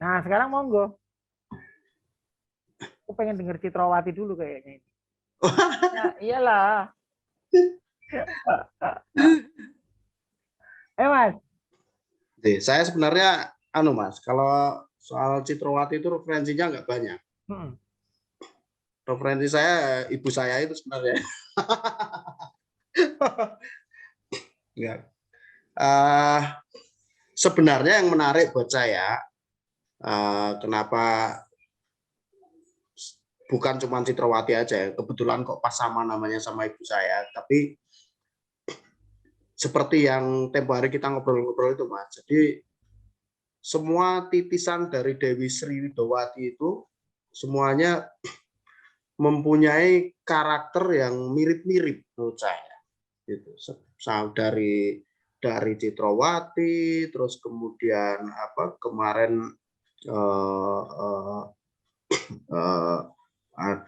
Nah, sekarang monggo. Aku pengen denger Citrawati dulu kayaknya. Ya, iyalah. Mas. Saya sebenarnya Mas, kalau soal Citrawati itu referensinya nggak banyak. Referensi saya ibu saya itu sebenarnya. Ya. Sebenarnya yang menarik buat saya, kenapa bukan cuma Citrawati aja ya, kebetulan kok pas sama namanya sama ibu saya, tapi seperti yang tempo hari kita ngobrol-ngobrol itu Mas, jadi semua titisan dari Dewi Sri Widowati itu semuanya mempunyai karakter yang mirip-mirip menurut saya. Gitu. Dari Citrawati, terus kemudian kemarin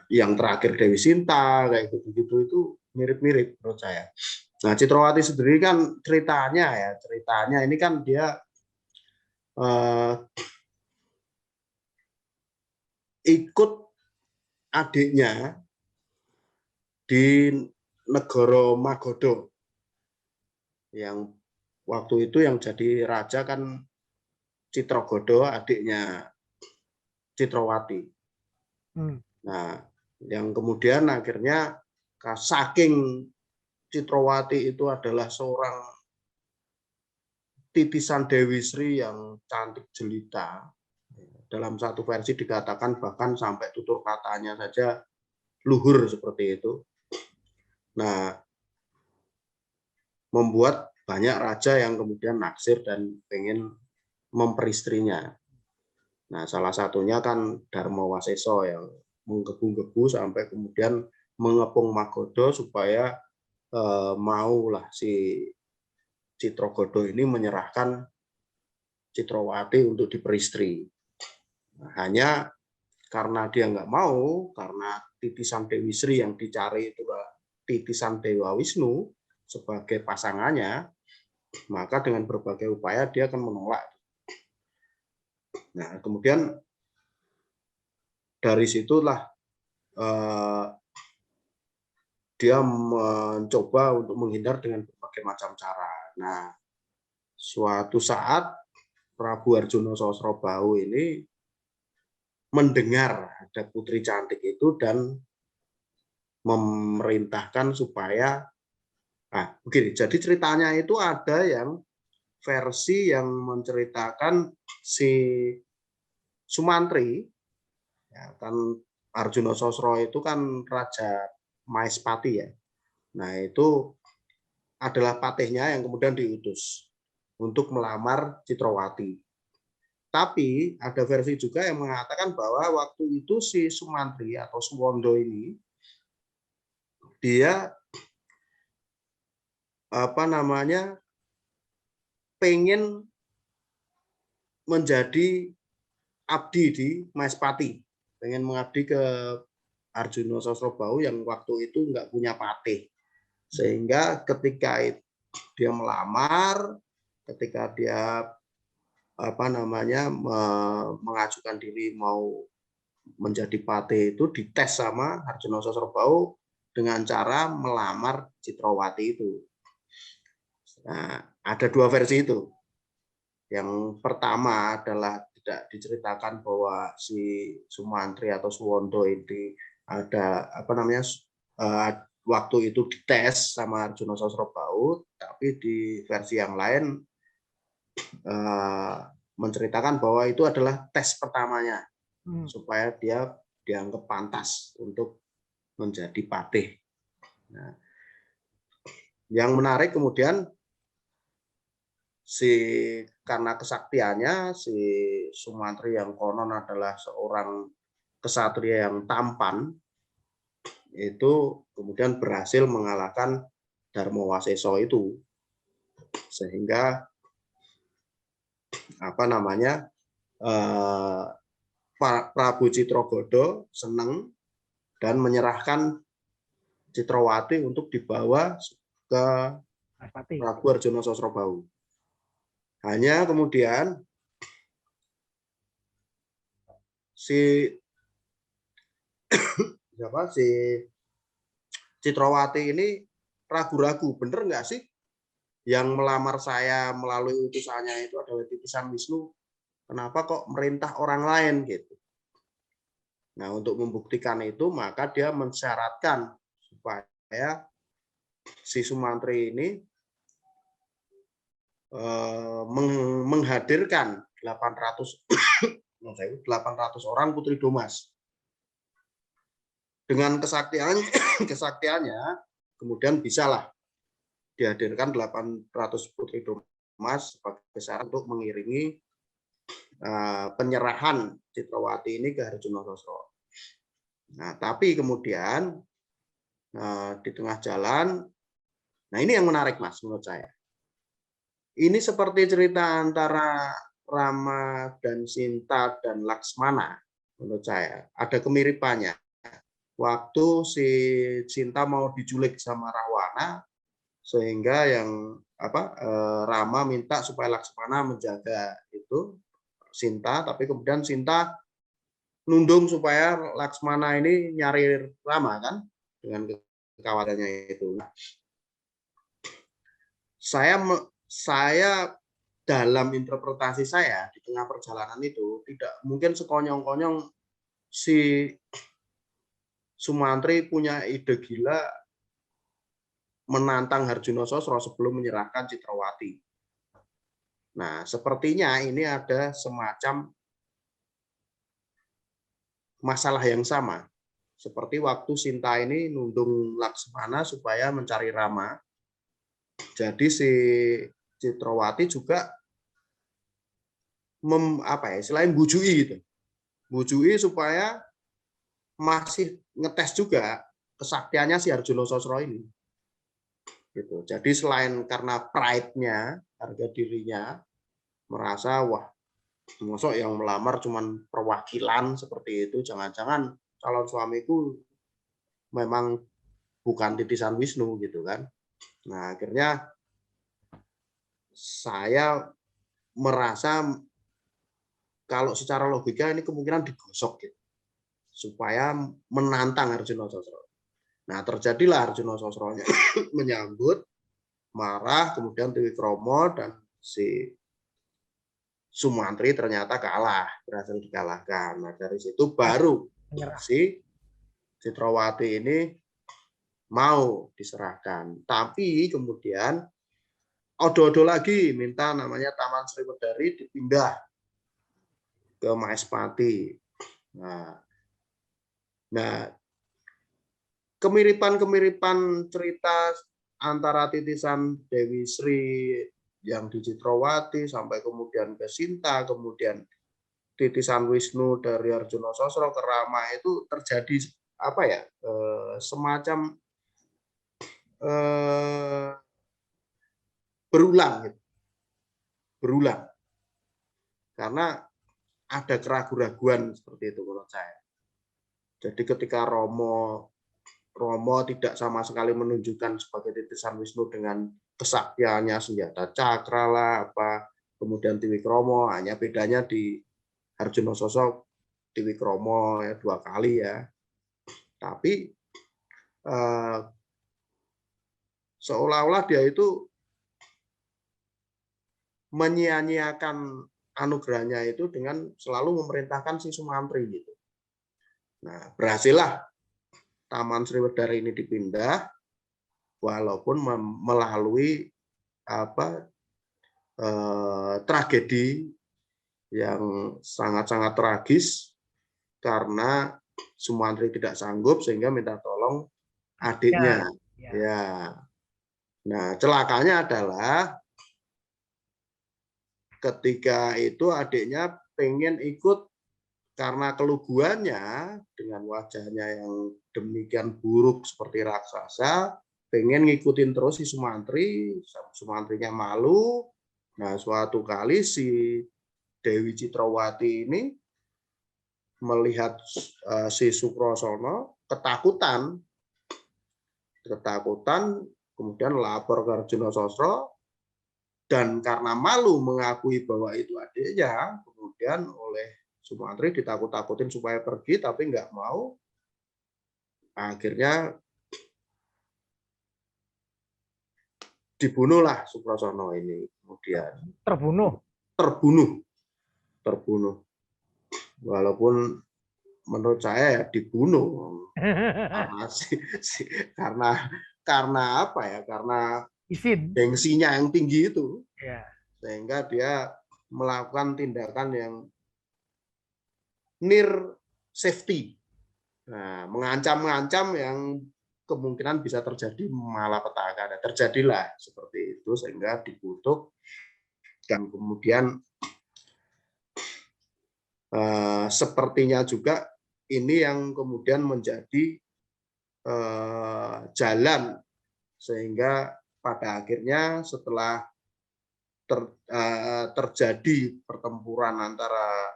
yang terakhir Dewi Sinta kayak gitu-gitu itu mirip-mirip menurut saya. Nah, Citrawati sendiri kan ceritanya ini kan dia ikut adiknya di negara Magodo yang waktu itu yang jadi raja kan Citragodo, adiknya Citrawati. Nah, yang kemudian akhirnya saking Citrawati itu adalah seorang titisan Dewi Sri yang cantik jelita. Dalam satu versi dikatakan bahkan sampai tutur katanya saja luhur seperti itu. Nah, membuat banyak raja yang kemudian naksir dan pengen memperistrinya. Nah, salah satunya kan Dharma Waseso yang menggebu-gebu sampai kemudian mengepung Magodo supaya maulah si Citragodo ini menyerahkan Citrawati untuk diperistri. Nah, hanya karena dia nggak mau, karena titisan Dewi Sri yang dicari itu titisan Dewa Wisnu sebagai pasangannya, maka dengan berbagai upaya dia akan menolak. Nah, kemudian dari situlah dia mencoba untuk menghindar dengan berbagai macam cara. Nah, suatu saat Prabu Arjuna Sosrobahu ini mendengar ada putri cantik itu dan memerintahkan supaya begini. Jadi ceritanya itu ada yang versi yang menceritakan si Sumantri, ya, kan Arjuna Sosro itu kan Raja Maespati ya. Nah itu adalah patihnya yang kemudian diutus untuk melamar Citrawati. Tapi ada versi juga yang mengatakan bahwa waktu itu si Sumantri atau Suwondo ini dia pengen menjadi abdi di Maespati, pengen mengabdi ke Arjuna Sosrobahu yang waktu itu nggak punya patih, sehingga ketika dia melamar, ketika dia mengajukan diri mau menjadi patih itu dites sama Arjuna Sosrobahu dengan cara melamar Citrawati itu. Nah, ada dua versi itu. Yang pertama adalah tidak diceritakan bahwa si Sumantri atau Suwondo ini ada waktu itu dites sama Arjuna Sosrobahu, tapi di versi yang lain menceritakan bahwa itu adalah tes pertamanya supaya dia dianggap pantas untuk menjadi patih. Nah, yang menarik kemudian karena kesaktiannya si Sumantri yang konon adalah seorang kesatria yang tampan, itu kemudian berhasil mengalahkan Dharma Waseso itu, sehingga Prabu Citragodo senang dan menyerahkan Citrawati untuk dibawa ke Prabu Arjuna Sosrobahu. Hanya kemudian si siapa si Citrawati ini ragu-ragu, bener nggak sih yang melamar saya melalui utusannya itu adalah titisan Wisnu? Kenapa kok merintah orang lain gitu? Nah, untuk membuktikan itu maka dia mensyaratkan supaya si Sumantri ini menghadirkan 800 orang putri Domas. Dengan kesaktiannya kemudian bisalah dihadirkan 800 putri Domas sebagai syarat untuk mengiringi penyerahan Citrawati ini ke Harjono Sosro. Nah, tapi kemudian di tengah jalan, nah ini yang menarik Mas menurut saya. Ini seperti cerita antara Rama dan Sinta dan Laksmana menurut saya. Ada kemiripannya. Waktu si Sinta mau diculik sama Rahwana, sehingga yang Rama minta supaya Laksmana menjaga itu Sinta, tapi kemudian Sinta nundung supaya Laksmana ini nyari Rama kan dengan kekhawatirannya itu. Saya dalam interpretasi saya di tengah perjalanan itu tidak mungkin sekonyong-konyong si Sumantri punya ide gila menantang Harjono Sosro sebelum menyerahkan Citrawati. Nah, sepertinya ini ada semacam masalah yang sama. Seperti waktu Sinta ini nundung Laksmana supaya mencari Rama. Jadi si Citrawati juga selain bujui gitu. Bujui supaya masih ngetes juga kesaktiannya si Harjono Sosro ini. Gitu. Jadi selain karena pride-nya, harga dirinya, merasa wah, masuk yang melamar cuman perwakilan seperti itu, jangan-jangan calon suamiku memang bukan titisan Wisnu gitu kan. Nah, akhirnya saya merasa kalau secara logika ini kemungkinan digosok gitu. Supaya menantang Harjono Sosro. Nah, terjadilah Harjono Sosronya menyambut, marah, kemudian Triwikromo dan si Sumantri ternyata kalah, berhasil dikalahkan. Nah, dari situ baru si Citrawati ini mau diserahkan. Tapi kemudian odo-odo lagi minta namanya Taman Sriwedari dipindah ke Maespati. Nah, kemiripan-kemiripan cerita antara titisan Dewi Sri yang di Citrawati sampai kemudian ke Sinta, kemudian titisan Wisnu dari Harjono Sosro ke Rama itu terjadi semacam berulang karena ada keraguan-raguan seperti itu menurut saya. Jadi ketika Romo tidak sama sekali menunjukkan sebagai titisan Wisnu dengan kesaktiannya senjata cakra lah kemudian Triwikromo, hanya bedanya di Harjono Sosro Triwikromo ya 2 kali ya. Tapi seolah-olah dia itu menyia-nyiakan anugerahnya itu dengan selalu memerintahkan si Sumantri gitu. Nah, berhasillah Taman Sriwedari ini dipindah walaupun melalui tragedi yang sangat-sangat tragis karena Sumantri tidak sanggup sehingga minta tolong adiknya. Ya. Nah, celakanya adalah ketika itu adiknya pengen ikut karena keluguannya dengan wajahnya yang demikian buruk seperti raksasa, pengen ngikutin terus si Sumantri, Sumantrinya malu. Nah, suatu kali si Dewi Citrawati ini melihat si Sukrosono ketakutan, kemudian lapor ke Harjono Sosro, dan karena malu mengakui bahwa itu adiknya, kemudian oleh Sumantri ditakut-takutin supaya pergi, tapi nggak mau. Akhirnya dibunuhlah Sukrasono ini. Kemudian Terbunuh. terbunuh. Walaupun menurut saya ya dibunuh karena apa ya? Karena Izin. gengsinya yang tinggi itu, Ya. sehingga dia melakukan tindakan yang near safety. Nah, mengancam-ngancam yang kemungkinan bisa terjadi malapetaka. Nah, terjadilah seperti itu sehingga dikutuk dan kemudian sepertinya juga ini yang kemudian menjadi jalan sehingga pada akhirnya setelah terjadi pertempuran antara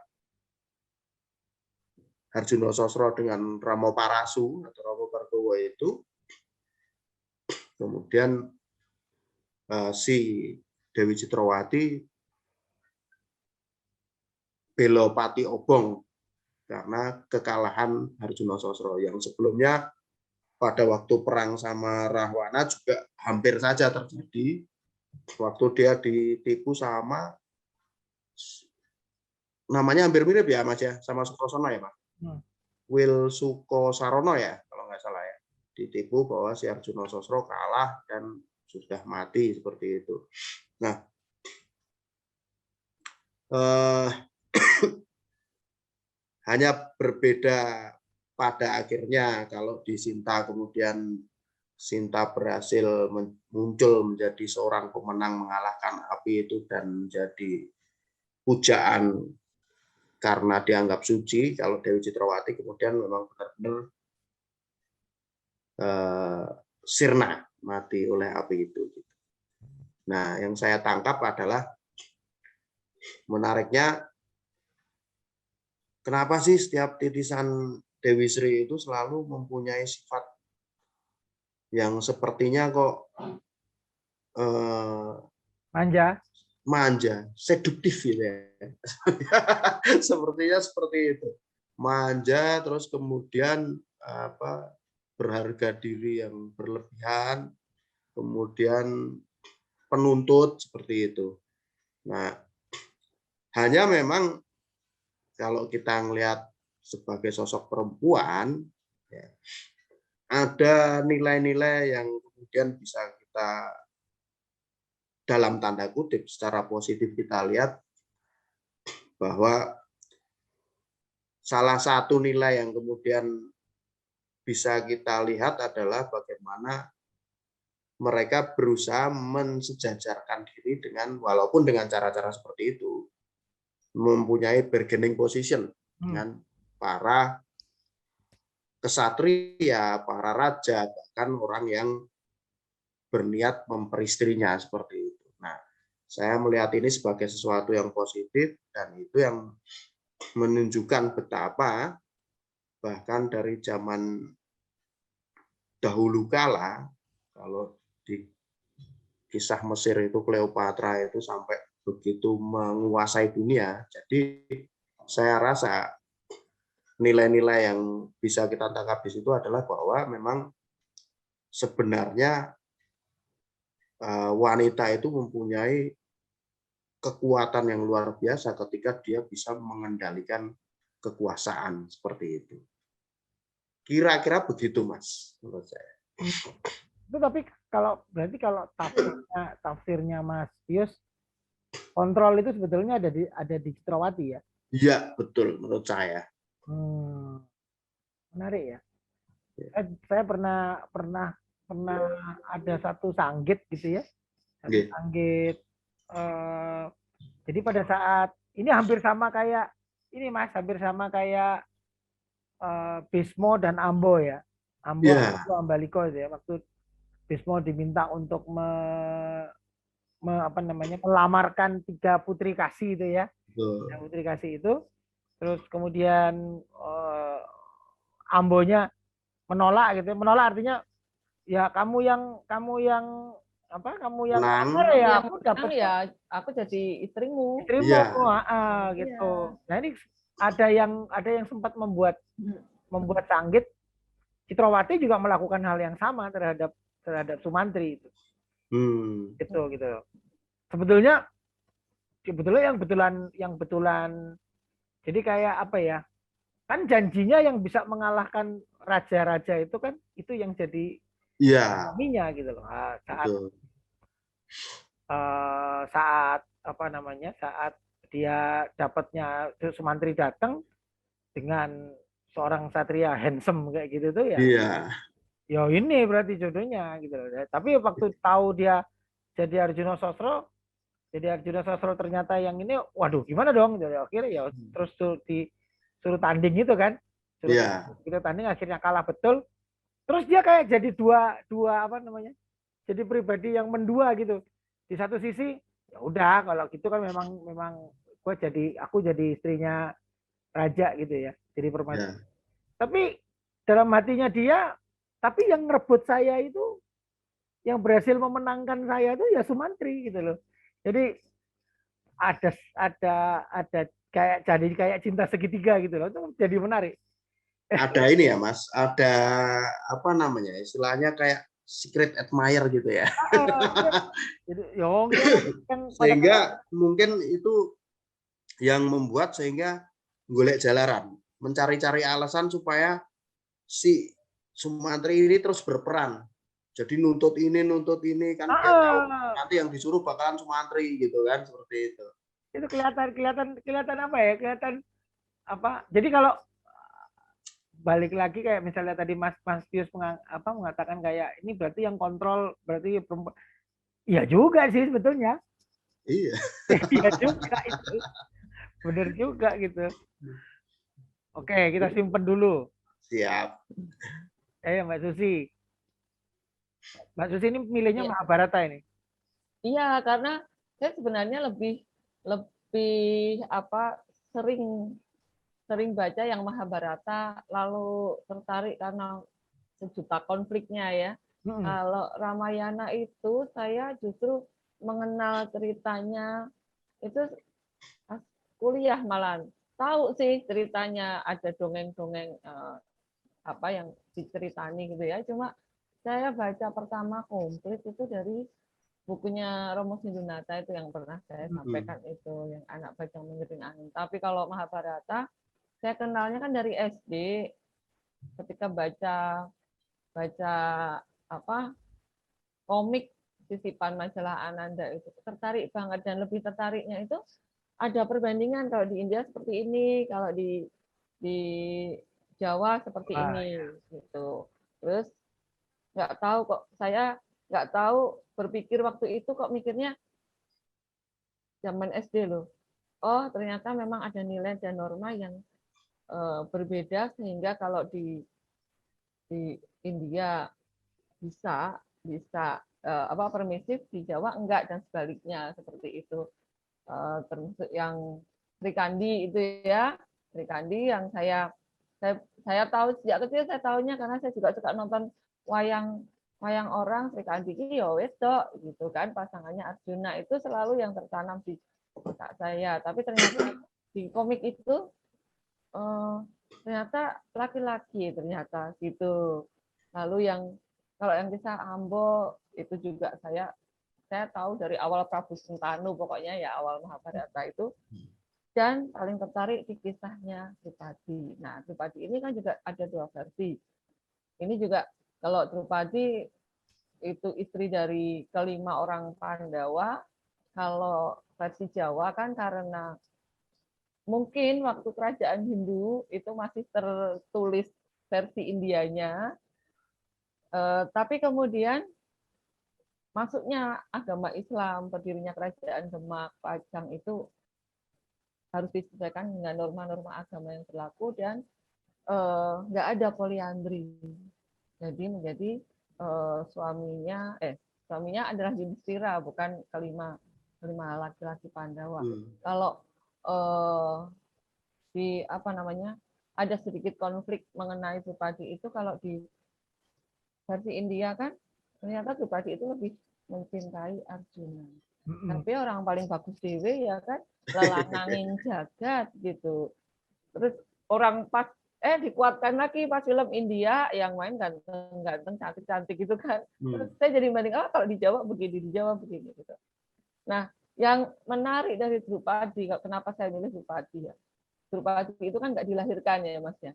Harjuno Sosro dengan Ramo Parasu atau Ramo Pargowo itu, kemudian si Dewi Citrawati bela Pati Obong karena kekalahan Harjuno Sosro yang sebelumnya pada waktu perang sama Rahwana juga hampir saja terjadi waktu dia ditipu sama, namanya hampir mirip ya Mas ya, sama Sukrasono ya Mas. Wil Sukosarono ya kalau nggak salah ya, ditipu bahwa si Harjuno Sosro kalah dan sudah mati seperti itu. Nah, hanya berbeda pada akhirnya kalau di Sinta kemudian Sinta berhasil muncul menjadi seorang pemenang mengalahkan api itu dan menjadi pujaan karena dianggap suci. Kalau Dewi Citrawati kemudian memang benar-benar sirna mati oleh api itu. Nah, yang saya tangkap adalah menariknya kenapa sih setiap titisan Dewi Sri itu selalu mempunyai sifat yang sepertinya kok manja, seduktif gitu ya. Sepertinya seperti itu. Manja, terus kemudian berharga diri yang berlebihan, kemudian penuntut seperti itu. Nah, hanya memang kalau kita melihat sebagai sosok perempuan, ya, ada nilai-nilai yang kemudian bisa kita dalam tanda kutip secara positif kita lihat bahwa salah satu nilai yang kemudian bisa kita lihat adalah bagaimana mereka berusaha mensejajarkan diri dengan, walaupun dengan cara-cara seperti itu, mempunyai bargaining position dengan para kesatria, para raja, bahkan orang yang berniat memperistrinya seperti itu. Nah, saya melihat ini sebagai sesuatu yang positif dan itu yang menunjukkan betapa bahkan dari zaman dahulu kala, kalau di kisah Mesir itu Cleopatra itu sampai begitu menguasai dunia. Jadi saya rasa nilai-nilai yang bisa kita tangkap di situ adalah bahwa memang sebenarnya wanita itu mempunyai kekuatan yang luar biasa ketika dia bisa mengendalikan kekuasaan seperti itu. Kira-kira begitu, Mas, menurut saya. Itu tapi berarti kalau tafsirnya Mas Pius, kontrol itu sebetulnya ada di Citrawati ya? Iya, betul menurut saya. Menarik ya. Saya pernah ada satu sanggit gitu ya. Satu sanggit. Jadi pada saat ini hampir sama kayak ini Mas, hampir sama kayak Bismo dan Ambo ya. Ambo Ambaliko ya. Waktu Bismo diminta untuk melamarkan 3 putri kasih itu ya. 3 putri kasih itu. Terus kemudian Ambonya menolak gitu. Menolak artinya ya kamu yang benar ya, aku dapat ya aku jadi istrimu. Istrimu, gitu. Nah ini ada yang sempat membuat Sanggit. Citrawati juga melakukan hal yang sama terhadap Sumantri itu. Gitu. Sebetulnya yang betulan jadi kayak apa ya? Kan janjinya yang bisa mengalahkan raja-raja itu kan itu yang jadi suaminya gitu loh. Saat apa namanya? Saat dia dapatnya Sumantri datang dengan seorang satria handsome kayak gitu tuh ya. Ya ini berarti jodohnya gitu loh. Tapi waktu tahu dia jadi Arjuna Sosro ternyata yang ini, waduh gimana dong? Jadi akhirnya ya terus disuruh tanding itu kan. Kita tanding akhirnya kalah betul. Terus dia kayak jadi dua apa namanya? Jadi pribadi yang mendua gitu. Di satu sisi ya udah kalau gitu kan memang aku jadi istrinya raja gitu ya. Jadi permati. Tapi dalam hatinya dia, tapi yang ngerebut saya itu, yang berhasil memenangkan saya itu ya Sumantri gitu loh. Jadi ada kayak cinta segitiga gitu loh. Itu jadi menarik. Ada ini ya Mas, ada apa namanya istilahnya kayak secret admirer gitu ya. Jadi, sehingga mungkin itu yang membuat sehingga golek jalaran, mencari-cari alasan supaya si Sumantri ini terus berperan. Jadi nuntut ini kan dia tahu nanti yang disuruh bakalan Sumantri gitu kan, seperti itu. Itu kelihatan apa ya? Kelihatan apa? Jadi kalau balik lagi kayak misalnya tadi Mas Pius mengatakan kayak ini berarti yang kontrol berarti perempuan. Iya juga sih sebetulnya. Iya. Iya juga itu. Bener juga gitu. Oke, kita simpen dulu. Siap. Mbak Susi. Mbak Susi ini milihnya Mahabharata ini. Iya, karena saya sebenarnya lebih sering baca yang Mahabharata, lalu tertarik karena sejuta konfliknya ya. Kalau Ramayana itu saya justru mengenal ceritanya itu kuliah malah. Tahu sih ceritanya, ada dongeng-dongeng apa yang diceritani gitu ya. Cuma saya baca pertama komplit itu dari bukunya Romo Sindunata itu yang pernah saya sampaikan itu, yang Anak Bajang Mengiring Angin. Tapi kalau Mahabharata saya kenalnya kan dari SD, ketika baca apa komik sisipan majalah Ananda itu tertarik banget, dan lebih tertariknya itu ada perbandingan kalau di India seperti ini, kalau di Jawa seperti ini gitu. Terus saya nggak tahu berpikir waktu itu kok mikirnya zaman SD loh. Oh, ternyata memang ada nilai dan norma yang berbeda, sehingga kalau di India bisa permisif, di Jawa enggak, dan sebaliknya seperti itu. Termasuk yang Sri Kandi itu ya, Sri Kandi yang saya tahu sejak kecil, saya tahunya karena saya juga suka nonton wayang orang. Sri Kandi iki ya wis tok gitu kan, pasangannya Arjuna itu selalu yang tertanam di otak saya. Tapi ternyata di komik itu ternyata laki-laki ternyata gitu. Lalu kalau yang kisah Ambo itu juga saya tahu dari awal Prabu Sentanu, pokoknya ya awal Mahabharata itu, dan paling tertarik di kisahnya Drupadi. Nah, Drupadi ini kan juga ada dua versi. Ini juga kalau Drupadi itu istri dari kelima orang Pandawa, kalau versi Jawa kan karena mungkin waktu kerajaan Hindu itu masih tertulis versi Indianya, tapi kemudian masuknya agama Islam, berdirinya kerajaan Demak, Pajang itu harus disesuaikan dengan norma-norma agama yang berlaku, dan nggak ada poliandri. Jadi menjadi suaminya adalah Yudhistira, bukan kelima laki-laki Pandawa. Kalau ada sedikit konflik mengenai Drupadi itu, kalau di versi India kan ternyata Drupadi itu lebih mencintai Arjuna. Tapi orang paling bagus dewe ya kan, lelanangin jagat gitu. Terus orang pas dikuatkan lagi pas film India yang main ganteng-ganteng, cantik-cantik gitu kan. Terus saya jadi banding, kalau di Jawa begini, di Jawa begini gitu. Nah, yang menarik dari Drupadi, kenapa saya milih Drupadi ya? Drupadi itu kan nggak dilahirkan ya Mas ya,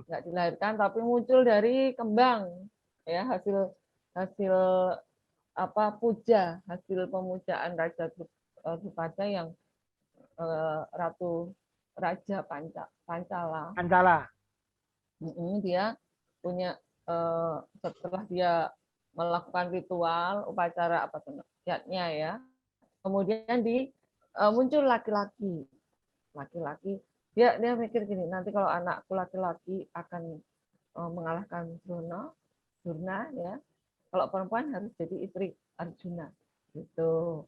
nggak dilahirkan tapi muncul dari kembang ya, hasil hasil puja, hasil pemujaan Raja Drupada yang Ratu Raja Pancala. Dia punya setelah dia melakukan ritual upacara yatnya ya, kemudian muncul laki-laki dia mikir gini, nanti kalau anakku laki-laki akan mengalahkan Durna ya, kalau perempuan harus jadi istri Arjuna gitu.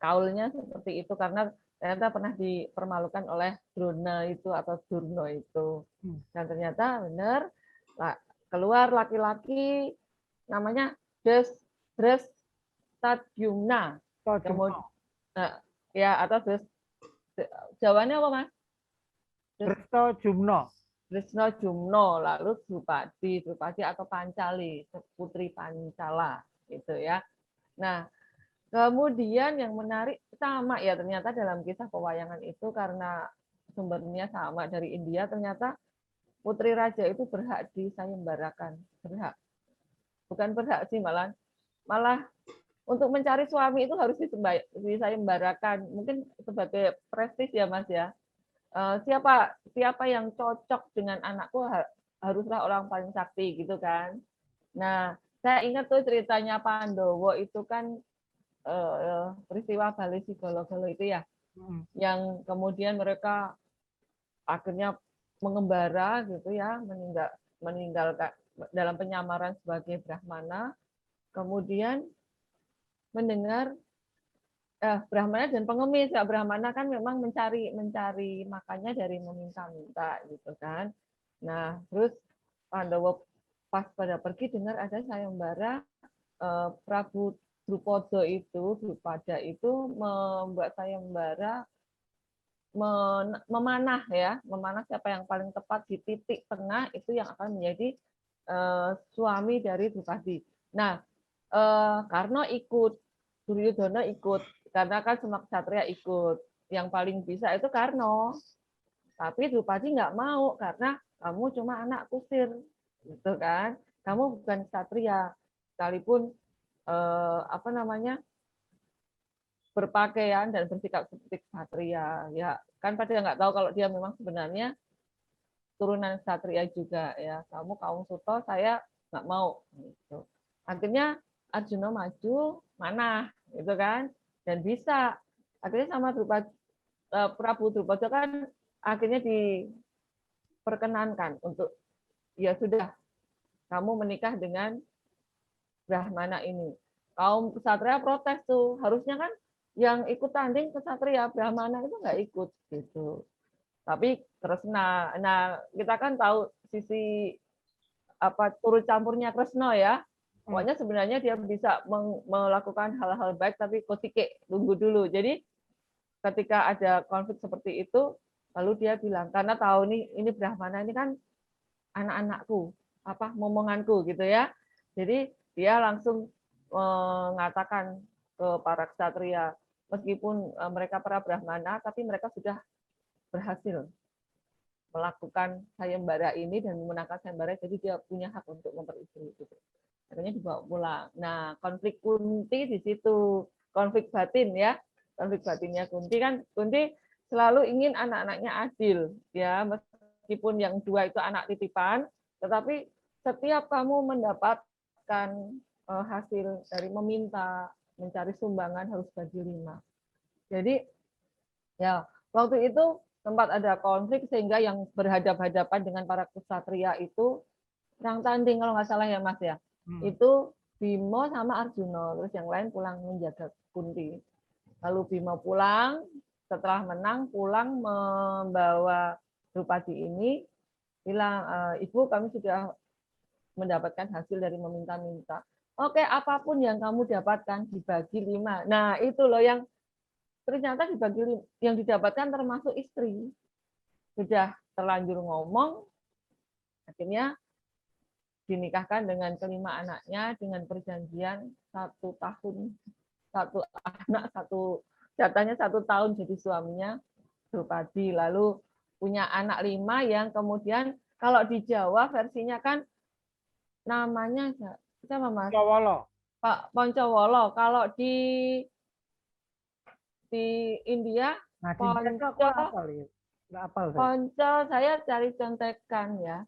Kaulnya seperti itu karena ternyata pernah dipermalukan oleh Drona itu atau Durno itu, dan ternyata benar keluar laki-laki namanya Drestadyumna. Kemudian ya, atau Jawanya apa Mas? Drestadyumna, lalu Drupadi atau Pancali, putri Pancala gitu ya. Nah, kemudian yang menarik sama ya, ternyata dalam kisah pewayangan itu karena sumbernya sama dari India, ternyata putri raja itu berhak disayembarakan, bukan berhak sih, malah untuk mencari suami itu harus disayembarakan, mungkin sebagai prestis ya Mas ya. Siapa yang cocok dengan anakku haruslah orang paling sakti gitu kan. Nah, saya ingat tuh ceritanya Pandowo itu kan peristiwa Bali Sigolo-golo itu ya, yang kemudian mereka akhirnya mengembara gitu ya, meninggalkan dalam penyamaran sebagai Brahmana, kemudian mendengar Brahmana dan pengemis ya. Brahmana kan memang mencari makannya dari meminta-minta gitu kan. Nah, terus Pandowo pas pada pergi dengar ada sayembara, Prabu Drupada itu membuat sayembara memanah siapa yang paling tepat di titik tengah itu yang akan menjadi suami dari Drupadi. Nah, Karno ikut, Duryodhana ikut, karena kan semua ksatria ikut. Yang paling bisa itu Karno. Tapi Drupadi nggak mau karena kamu cuma anak kusir, gitu kan? Kamu bukan ksatria, sekalipun berpakaian dan bersikap seperti ksatria. Ya kan pada nggak tahu kalau dia memang sebenarnya turunan ksatria juga ya. Kamu kaum Suto, saya nggak mau. Gitu. Akhirnya Arjuna maju mana, gitu kan? Dan bisa. Akhirnya sama Prabu Drupada kan akhirnya diperkenankan untuk ya sudah, kamu menikah dengan Brahmana ini. Kaum ksatria protes tuh, harusnya kan yang ikut tanding ksatria, Brahmana itu nggak ikut gitu. Tapi Kresna, nah kita kan tahu sisi turut campurnya Kresna ya. Pokoknya sebenarnya dia bisa melakukan hal-hal baik, tapi kotike tunggu dulu. Jadi ketika ada konflik seperti itu, lalu dia bilang, karena tahu nih ini Brahmana ini kan anak-anakku, momonganku gitu ya. Jadi dia langsung mengatakan ke para ksatria, meskipun mereka para Brahmana, tapi mereka sudah berhasil melakukan sayembara ini dan memenangkan sayembara, jadi dia punya hak untuk memperistri itu. Akhirnya dibawa pulang. Nah, konflik Kunti di situ, konflik batin ya, konflik batinnya Kunti kan, Kunti selalu ingin anak-anaknya adil ya, meskipun yang dua itu anak titipan, tetapi setiap kamu mendapatkan hasil dari meminta, mencari sumbangan harus bagi 5. Jadi ya waktu itu sempat ada konflik sehingga yang berhadapan-hadapan dengan para ksatria itu perang tanding kalau nggak salah ya Mas ya. Itu Bimo sama Arjuna, terus yang lain pulang menjaga Kunti. Lalu Bimo pulang, setelah menang pulang membawa Drupadi ini, bilang, Ibu kami sudah mendapatkan hasil dari meminta-minta. Oke, apapun yang kamu dapatkan dibagi 5. Nah itu loh yang ternyata dibagi, yang didapatkan termasuk istri. sudah terlanjur ngomong, akhirnya dinikahkan dengan kelima anaknya dengan perjanjian 1 tahun, 1 anak, jatahnya 1 tahun jadi suaminya Drupadi. Lalu punya anak 5 yang kemudian kalau di Jawa versinya kan namanya siapa Mas? Poncowolo. Pak Poncowolo. Kalau di India Nah, di India itu aku Ponco, hafal ya. Nggak hafal saya. Ponco saya cari contekan ya.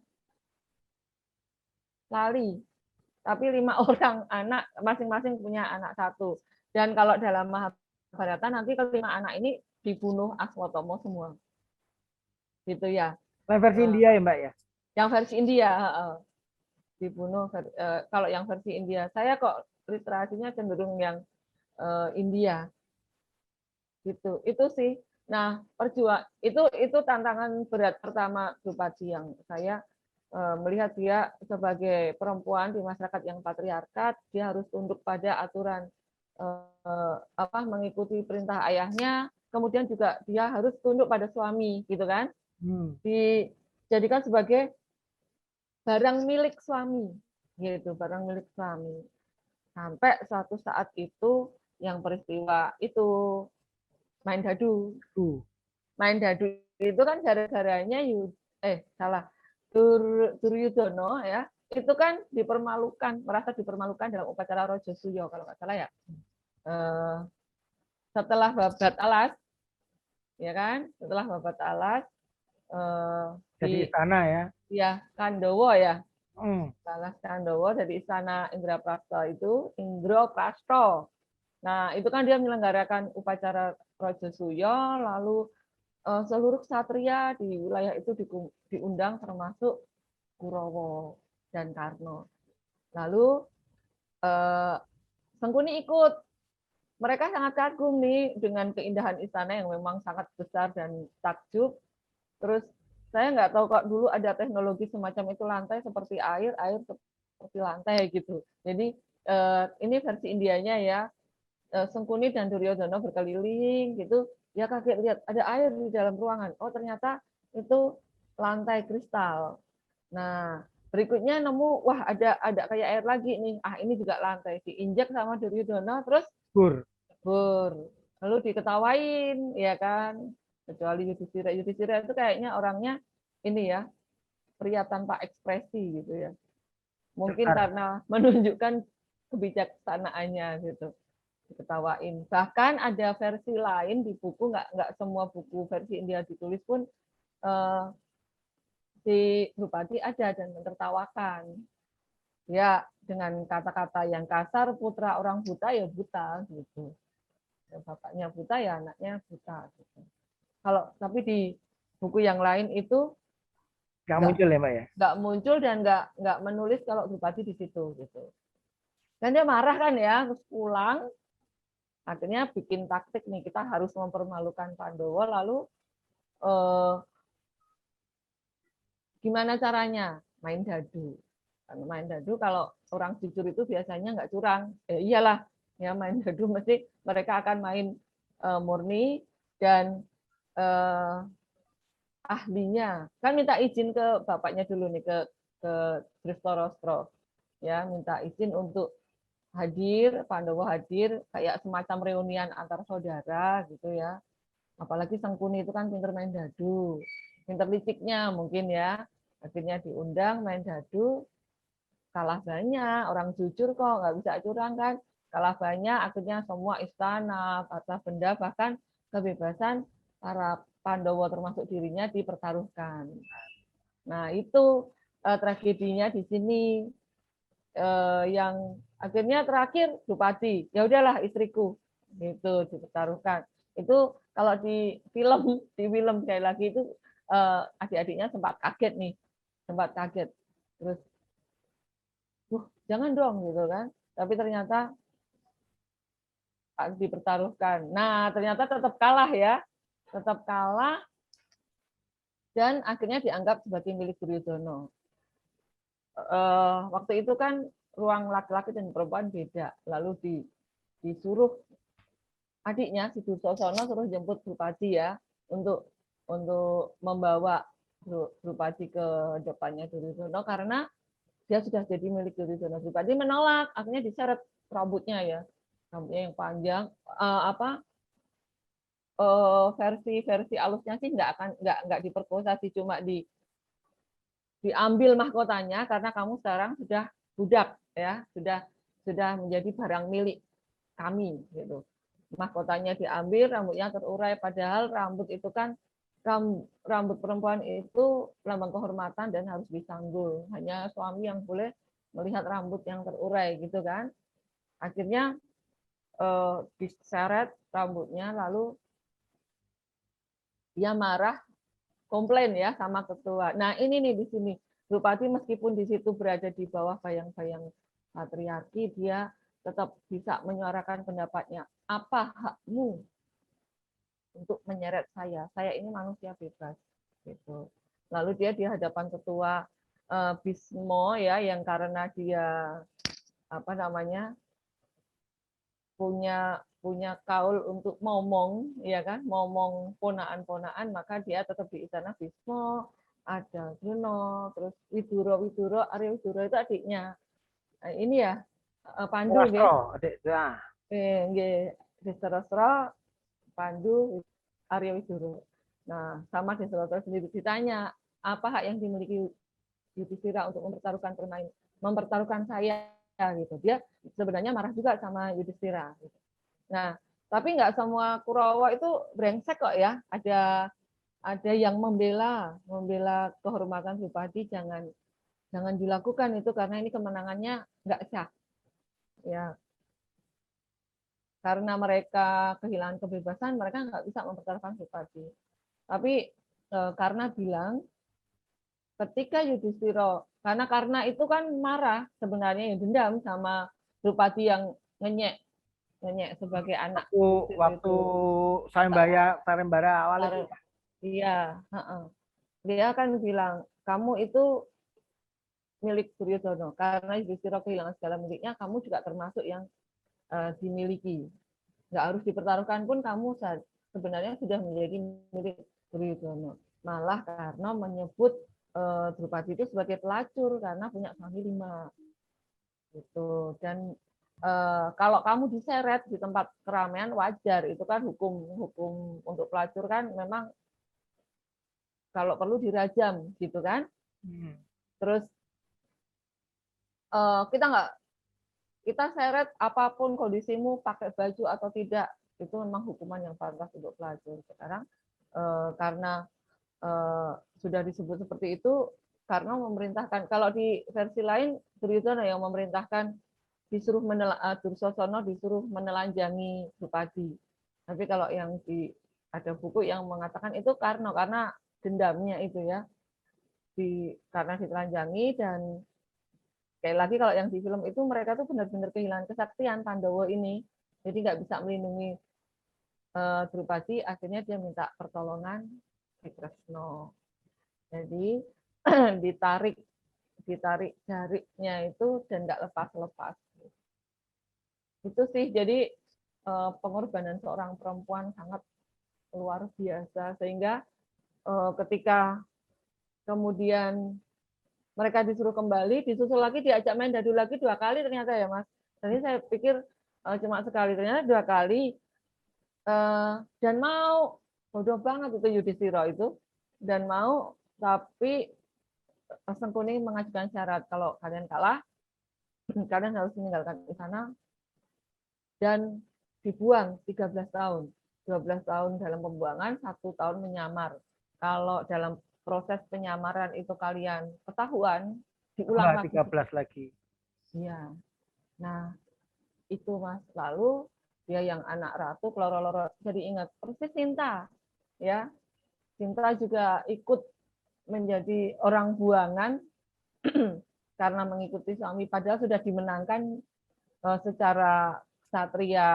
Lali. Tapi 5 orang anak, masing-masing punya anak 1. Dan kalau dalam Mahabharata nanti kelima anak ini dibunuh Aswatama semua. Gitu ya. Versi India ya Mbak ya? Yang versi India, dibunuh. Kalau yang versi India, saya kok literasinya cenderung yang India. Gitu. Itu sih. Nah, itu tantangan berat pertama Drupadi yang saya melihat dia sebagai perempuan di masyarakat yang patriarkat, dia harus tunduk pada aturan mengikuti perintah ayahnya, kemudian juga dia harus tunduk pada suami, gitu kan? Dijadikan sebagai barang milik suami, gitu, barang milik suami. Sampai suatu saat itu yang peristiwa itu main dadu. Main dadu itu kan gara-garanya Duryudono ya, itu kan merasa dipermalukan dalam upacara Rajasuya kalau nggak salah ya. Setelah babat alas, ya kan? Setelah babat alas di istana ya. Ya, Kandowo ya. Salah Kandowo dari istana Indraprasta itu, Indraprasta. Nah, itu kan dia menyelenggarakan upacara Rajasuya, lalu seluruh ksatria di wilayah itu diundang termasuk Kurawa dan Karna. Lalu Sengkuni ikut. Mereka sangat kagum nih dengan keindahan istana yang memang sangat besar dan takjub. Terus saya nggak tahu kok dulu ada teknologi semacam itu, lantai seperti air seperti lantai gitu. Jadi ini versi Indianya ya. Sengkuni dan Duryodhana berkeliling gitu, ya kaget lihat ada air di dalam ruangan. Oh ternyata itu lantai kristal. Nah berikutnya nemu, wah ada kayak air lagi nih. Ini juga lantai. Diinjak sama Duryodhana terus bur. Lalu diketawain, ya kan? Kecuali Yudhistira. Yudhistira itu kayaknya orangnya ini ya, pria tanpa ekspresi gitu ya. Mungkin karena menunjukkan kebijaksanaannya gitu. Diketawain. Bahkan ada versi lain di buku, nggak semua buku versi India ditulis pun di Drupadi ada dan mentertawakan. Ya dengan kata-kata yang kasar, putra orang buta ya buta gitu. Ya, bapaknya buta ya anaknya buta. Gitu. Tapi di buku yang lain itu nggak muncul ya Mbak ya? Nggak muncul dan nggak menulis kalau Drupadi di situ gitu. Dan dia marah kan ya, terus pulang. Akhirnya bikin taktik nih, kita harus mempermalukan Pandowo, lalu gimana caranya? Main dadu. Karena main dadu kalau orang jujur itu biasanya nggak curang. Iyalah, ya main dadu mesti mereka akan main murni dan ahlinya kan minta izin ke bapaknya dulu nih, ke Drestharashtra. Ya, minta izin untuk hadir, Pandowo hadir, kayak semacam reunian antar saudara gitu ya. Apalagi Sengkuni itu kan pinter main dadu, pinter liciknya mungkin ya. Akhirnya diundang main dadu, kalah banyak, orang jujur kok, nggak bisa curang kan. Kalah banyak, akhirnya semua istana, harta benda, bahkan kebebasan para Pandowo termasuk dirinya dipertaruhkan. Nah itu tragedinya di sini. Yang akhirnya terakhir Drupadi, ya udahlah istriku gitu dipertaruhkan. Itu kalau di film sekali lagi itu adik-adiknya sempat kaget, terus jangan dong gitu kan, tapi ternyata dipertaruhkan. Nah ternyata tetap kalah dan akhirnya dianggap sebagai milik Duryodhana. Waktu itu kan ruang laki-laki dan perempuan beda, lalu disuruh adiknya si Dursosana suruh jemput Drupadi ya untuk untuk membawa Drupadi ke depannya Duryudono karena dia sudah jadi milik Duryudono. Drupadi menolak, akhirnya diseret rambutnya ya, rambutnya yang panjang. Versi alusnya sih nggak diperkosa sih, cuma diambil mahkotanya karena kamu sekarang sudah budak ya, sudah menjadi barang milik kami gitu. Mahkotanya diambil, rambutnya terurai, padahal rambut itu kan rambut perempuan itu lambang kehormatan dan harus disanggul. Hanya suami yang boleh melihat rambut yang terurai gitu kan. Akhirnya diseret rambutnya, lalu dia marah, komplain ya sama ketua. Nah ini nih di sini Drupadi meskipun di situ berada di bawah bayang-bayang patriarki, dia tetap bisa menyuarakan pendapatnya. Apa hakmu untuk menyeret saya? Saya ini manusia bebas. Gitu. Lalu dia di hadapan ketua Bismo ya, yang karena dia punya kaul untuk ngomong ya kan, ngomong ponaan-ponaan, maka dia tetap di istana Bismo, ada Juno, terus Widuro, Arya Widuro itu adiknya. Nah, ini ya Pandu nggih. Adik ya. Nggih, Desrastra, Pandu, Arya Widuro. Nah, sama Desrastra sendiri ditanya, apa hak yang dimiliki Yudhistira untuk mempertaruhkan saya gitu. Dia sebenarnya marah juga sama Yudhistira. Gitu. Nah, tapi nggak semua Kurawa itu brengsek kok ya. Ada yang membela kehormatan Drupadi, jangan dilakukan itu karena ini kemenangannya nggak sah. Ya, karena mereka kehilangan kebebasan, mereka nggak bisa mempertaruhkan Drupadi. Tapi karena bilang ketika Yudhistira, karena itu kan marah sebenarnya, yang dendam sama Drupadi yang ngenyek sebagai anak. Waktu sayembara awal itu. Iya, dia kan bilang kamu itu milik Duryudono karena Yudhistira kehilangan segala miliknya, kamu juga termasuk yang dimiliki. Nggak harus dipertaruhkan pun kamu sebenarnya sudah menjadi milik Duryudono. Malah karena menyebut Drupadi itu sebagai pelacur karena punya suami 5. Gitu. Dan kalau kamu diseret di tempat keramaian wajar, itu kan hukum untuk pelacur kan memang kalau perlu dirajam gitu kan. Terus kita seret apapun kondisimu, pakai baju atau tidak, itu memang hukuman yang pantas untuk pelacur. Sekarang karena sudah disebut seperti itu, karena memerintahkan, kalau di versi lain Duryudono yang memerintahkan Dursosono disuruh menelanjangi Drupadi. Tapi kalau yang ada buku yang mengatakan itu karena dendamnya itu ya, karena ditelanjangi. Dan sekali lagi kalau yang di film itu mereka tuh benar-benar kehilangan kesaktian Pandowo ini, jadi nggak bisa melindungi Drupadi, akhirnya dia minta pertolongan di Kresna. Jadi ditarik jariknya itu dan nggak lepas. Itu sih, jadi pengorbanan seorang perempuan sangat luar biasa, sehingga ketika kemudian mereka disuruh kembali, disusul lagi, diajak main dadu lagi 2 kali ternyata ya Mas. Jadi saya pikir cuma sekali, ternyata 2 kali. Dan mau, bodoh banget itu Yudhistira itu, dan mau, tapi Sengkuni mengajukan syarat, kalau kalian kalah, kalian harus meninggalkan istana dan dibuang 13 tahun. 12 tahun dalam pembuangan, 1 tahun menyamar. Kalau dalam proses penyamaran itu kalian ketahuan, diulang lagi. 13 lagi. Iya. Nah, itu Mas. Lalu dia yang anak ratu, keloro-loro, jadi ingat persis Sinta. Ya. Sinta juga ikut menjadi orang buangan karena mengikuti suami, padahal sudah dimenangkan secara ksatria,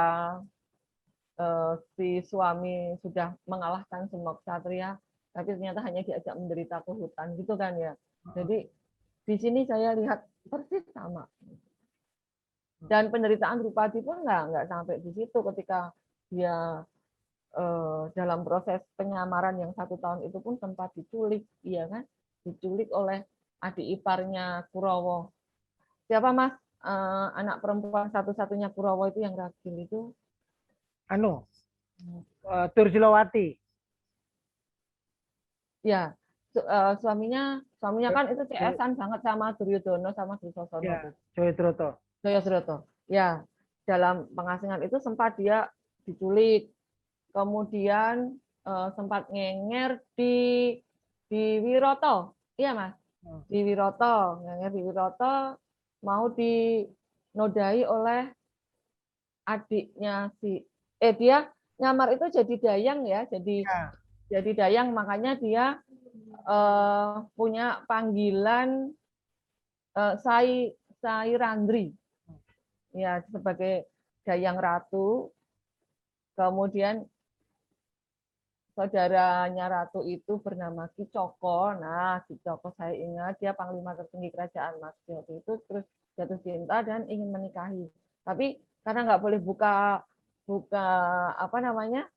si suami sudah mengalahkan semua ksatria, tapi ternyata hanya diajak menderita ke hutan gitu kan ya. Jadi di sini saya lihat persis sama. Dan penderitaan Drupadi pun nggak sampai di situ ketika dia dalam proses penyamaran yang 1 tahun itu pun sempat diculik, iya kan? Diculik oleh adik iparnya Kurawa. Siapa Mas? Anak perempuan satu-satunya Kurawa itu yang ragil itu? Anu, Turjilawati. Ya, suaminya kan itu CS-an banget sama Duryudono sama Dursosana. Ya, Joyodroto. Joyodroto. Ya, dalam pengasingan itu sempat dia diculik, kemudian sempat ngenger di Wiroto, iya Mas, di Wiroto, ngenger di Wiroto, mau dinodai oleh adiknya dia nyamar itu jadi dayang ya, jadi dayang, makanya dia punya panggilan Sai Randri, ya sebagai dayang ratu. Kemudian saudaranya ratu itu bernama Ki Coko. Nah, Ki Coko saya ingat dia panglima tertinggi kerajaan Matsya waktu itu, terus jatuh cinta dan ingin menikahi. Tapi karena nggak boleh buka apa namanya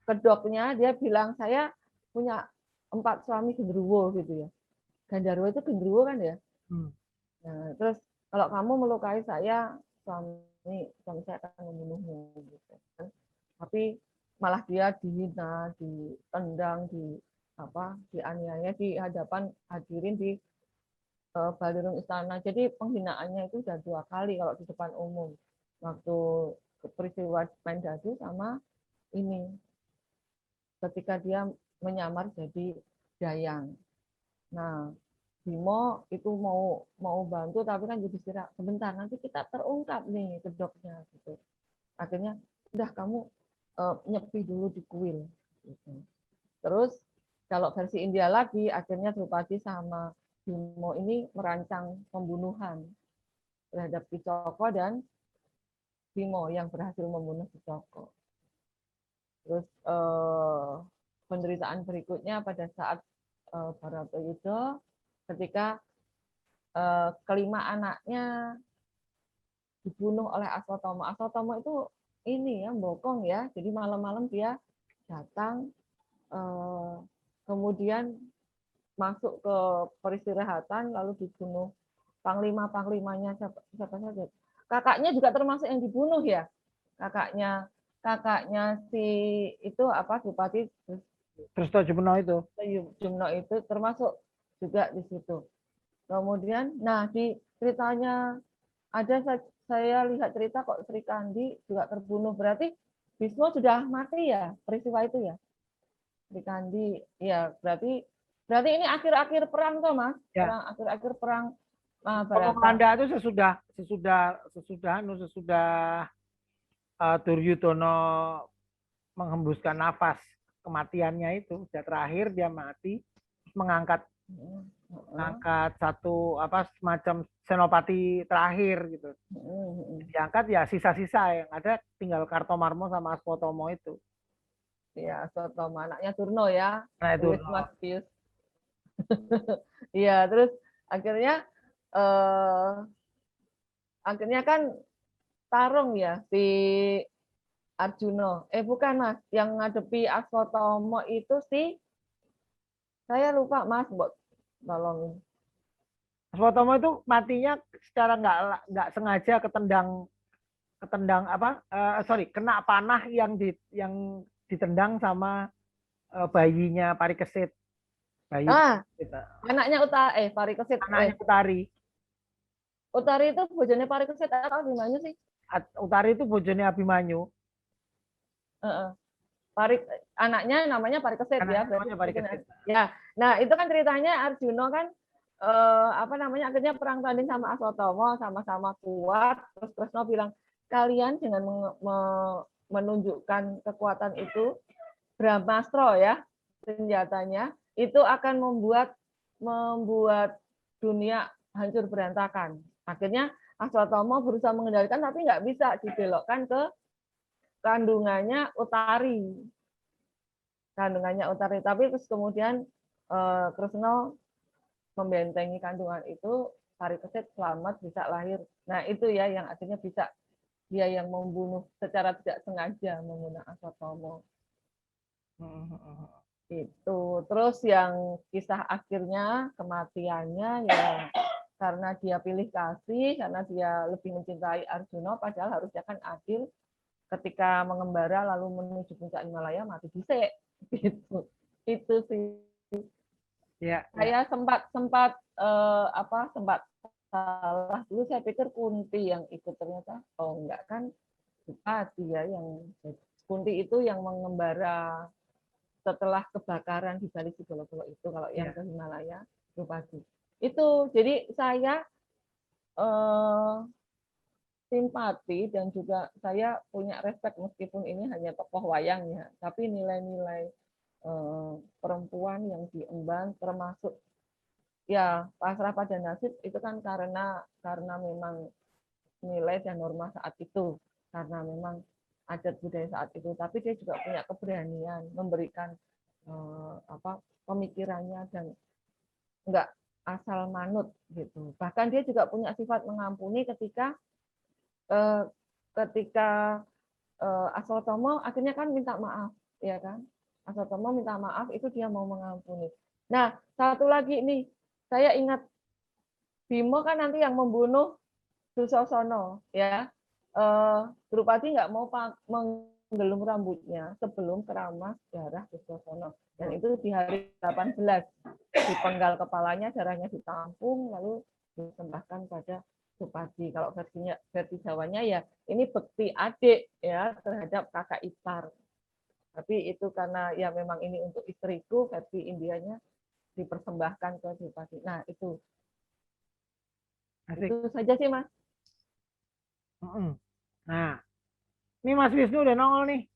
kedoknya, dia bilang saya punya 4 suami genderuwo gitu ya. Gandarwo itu genderuwo kan ya. Nah, terus kalau kamu melukai saya, suami saya akan membunuhmu gitu. Tapi malah dia dihina, ditendang, dianiaya di hadapan hadirin di Balirung istana. Jadi penghinaannya itu sudah 2 kali kalau di depan umum. Waktu peristiwa Mendadu sama ini ketika dia menyamar jadi dayang. Nah, Bimo itu mau bantu tapi kan jadi sebentar nanti kita terungkap nih kedoknya gitu. Akhirnya udah kamu nyepi dulu di kuil. Gitu. Terus kalau versi India lagi akhirnya Drupadi sama Bimo ini merancang pembunuhan terhadap Kicoko dan Bimo yang berhasil membunuh Kicoko. Terus penderitaan berikutnya pada saat Baratayuda ketika kelima anaknya dibunuh oleh Aswatama. Aswatama itu ini ya bokong ya, jadi malam-malam dia datang kemudian masuk ke peristirahatan lalu dibunuh panglimanya siapa saja. Kakaknya juga termasuk yang dibunuh ya, kakaknya si itu Bupati Terus Jumno itu termasuk juga di situ. Kemudian, nah di ceritanya ada saya lihat cerita kok Sri Kandi juga terbunuh. Berarti Bismo sudah mati ya peristiwa itu ya. Sri Kandi, ya berarti ini akhir-akhir perang toh Mas. Ya. Akhir-akhir perang Belanda itu sesudah Duryudono menghembuskan nafas kematiannya itu, sudah terakhir dia mati, mengangkat satu semacam senopati terakhir gitu. Diangkat ya sisa-sisa yang ada tinggal Kartomarmo sama Aswatama itu. Iya, Aswatama anaknya Turno ya. Nah, itu. Iya, terus akhirnya kan tarung ya si Arjuna. Bukan Mas, yang ngadepi Aswatama itu saya lupa Mas, buat tolongin. Aswatama itu matinya secara nggak sengaja ketendang kena panah yang ditendang sama bayinya Parikesit. Anaknya Parikesit. Anaknya Utari. Utari itu bojone Parikesit atau Abimanyu sih? Utari itu bojone Abimanyu. Anaknya namanya Parikesit ya. Namanya Parikesit. Ya, nah itu kan ceritanya Arjuna kan akhirnya perang tanding sama Aswatama, sama-sama kuat. Terus Kresna bilang kalian dengan menunjukkan kekuatan itu, Brahmastra ya senjatanya itu akan membuat dunia hancur berantakan. Akhirnya Aswatama berusaha mengendalikan tapi nggak bisa, dibelokkan ke kandungannya Utari. Tapi terus kemudian Kresna membentengi kandungan itu, Parikesit selamat bisa lahir. Nah itu ya yang akhirnya bisa dia yang membunuh secara tidak sengaja menggunakan Aswatomo. Itu. Terus yang kisah akhirnya kematiannya ya karena dia pilih kasih, karena dia lebih mencintai Arjuna, padahal harusnya kan adil ketika mengembara lalu menuju puncak Himalaya mati dhisik. Gitu. Itu sih. Ya, Saya sempat salah dulu, saya pikir Kunti yang ikut, ternyata enggak kan, Drupadi ya yang Kunti itu yang mengembara setelah kebakaran di balik Sigolo-Golo itu. Kalau yang ke Himalaya Drupadi itu. Jadi saya simpati dan juga saya punya respect, meskipun ini hanya tokoh wayang ya, tapi nilai-nilai perempuan yang diemban, termasuk ya pasrah pada nasib itu kan karena memang nilai dan norma saat itu, karena memang adat budaya saat itu. Tapi dia juga punya keberanian memberikan pemikirannya dan enggak asal manut gitu. Bahkan dia juga punya sifat mengampuni ketika Aswatomo akhirnya kan minta maaf, ya kan? Aswatomo minta maaf, itu dia mau mengampuni. Nah, satu lagi nih, saya ingat Bimo kan nanti yang membunuh Dursasana, ya. Drupadi nggak mau menggelung rambutnya sebelum keramas darah Dursasana. Dan itu di hari 18 dipenggal kepalanya, darahnya ditampung, lalu disembahkan pada Drupadi. Kalau versi Jawanya ya ini bekti adik ya terhadap kakak ipar. Tapi itu karena ya memang ini untuk istriku, versi Indianya dipersembahkan ke Drupadi. Nah, itu saja sih, Mas. Nah, ini Mas Wisnu udah nongol nih.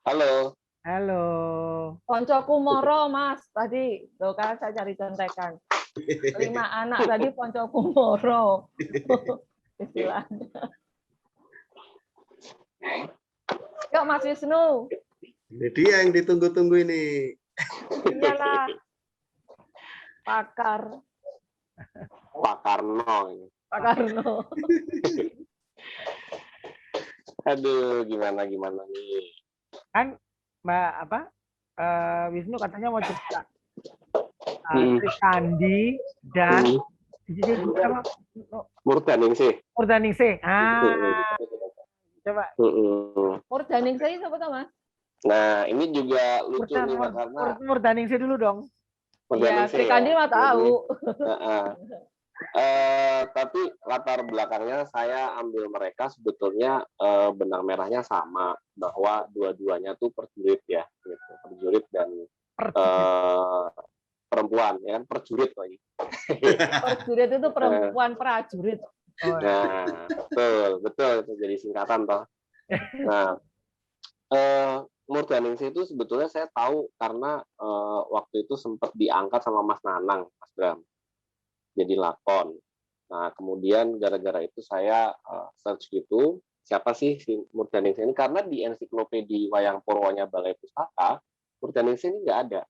Halo. Halo. Poncoku moro, Mas. Tadi tuh kan saya cari contekan. 5 anak tadi poncoku moro. Istilahnya. Yuk Mas Wisnu. Jadi yang ditunggu-tunggu ini. Iyalah. Pakar. Pak Karno. Pak Karno. Aduh, gimana nih. Kan Mbak Wisnu katanya mau cerita Sri Kandi dan Murdaningsih. Coba. Murdaningsih siapa tuh, Mas? Nah, ini juga lucu nih, Mas, karena Murdaningsih dulu dong. Iya, Sri Kandi mah tahu. Tapi latar belakangnya saya ambil mereka sebetulnya benang merahnya sama, bahwa dua-duanya tuh perjurit ya, gitu. Perjurit dan perempuan, ya kan, perjurit lagi. Perjurit itu perempuan prajurit. Nah, betul itu jadi singkatan toh. Nah, Murdaningsih itu sebetulnya saya tahu karena waktu itu sempat diangkat sama Mas Nanang, Mas Bram, jadi lakon. Nah, kemudian gara-gara itu saya search gitu, siapa sih si Murdaningsih ini? Karena di ensiklopedi Wayang Purwonya Balai Pustaka, Murdaningsih ini nggak ada,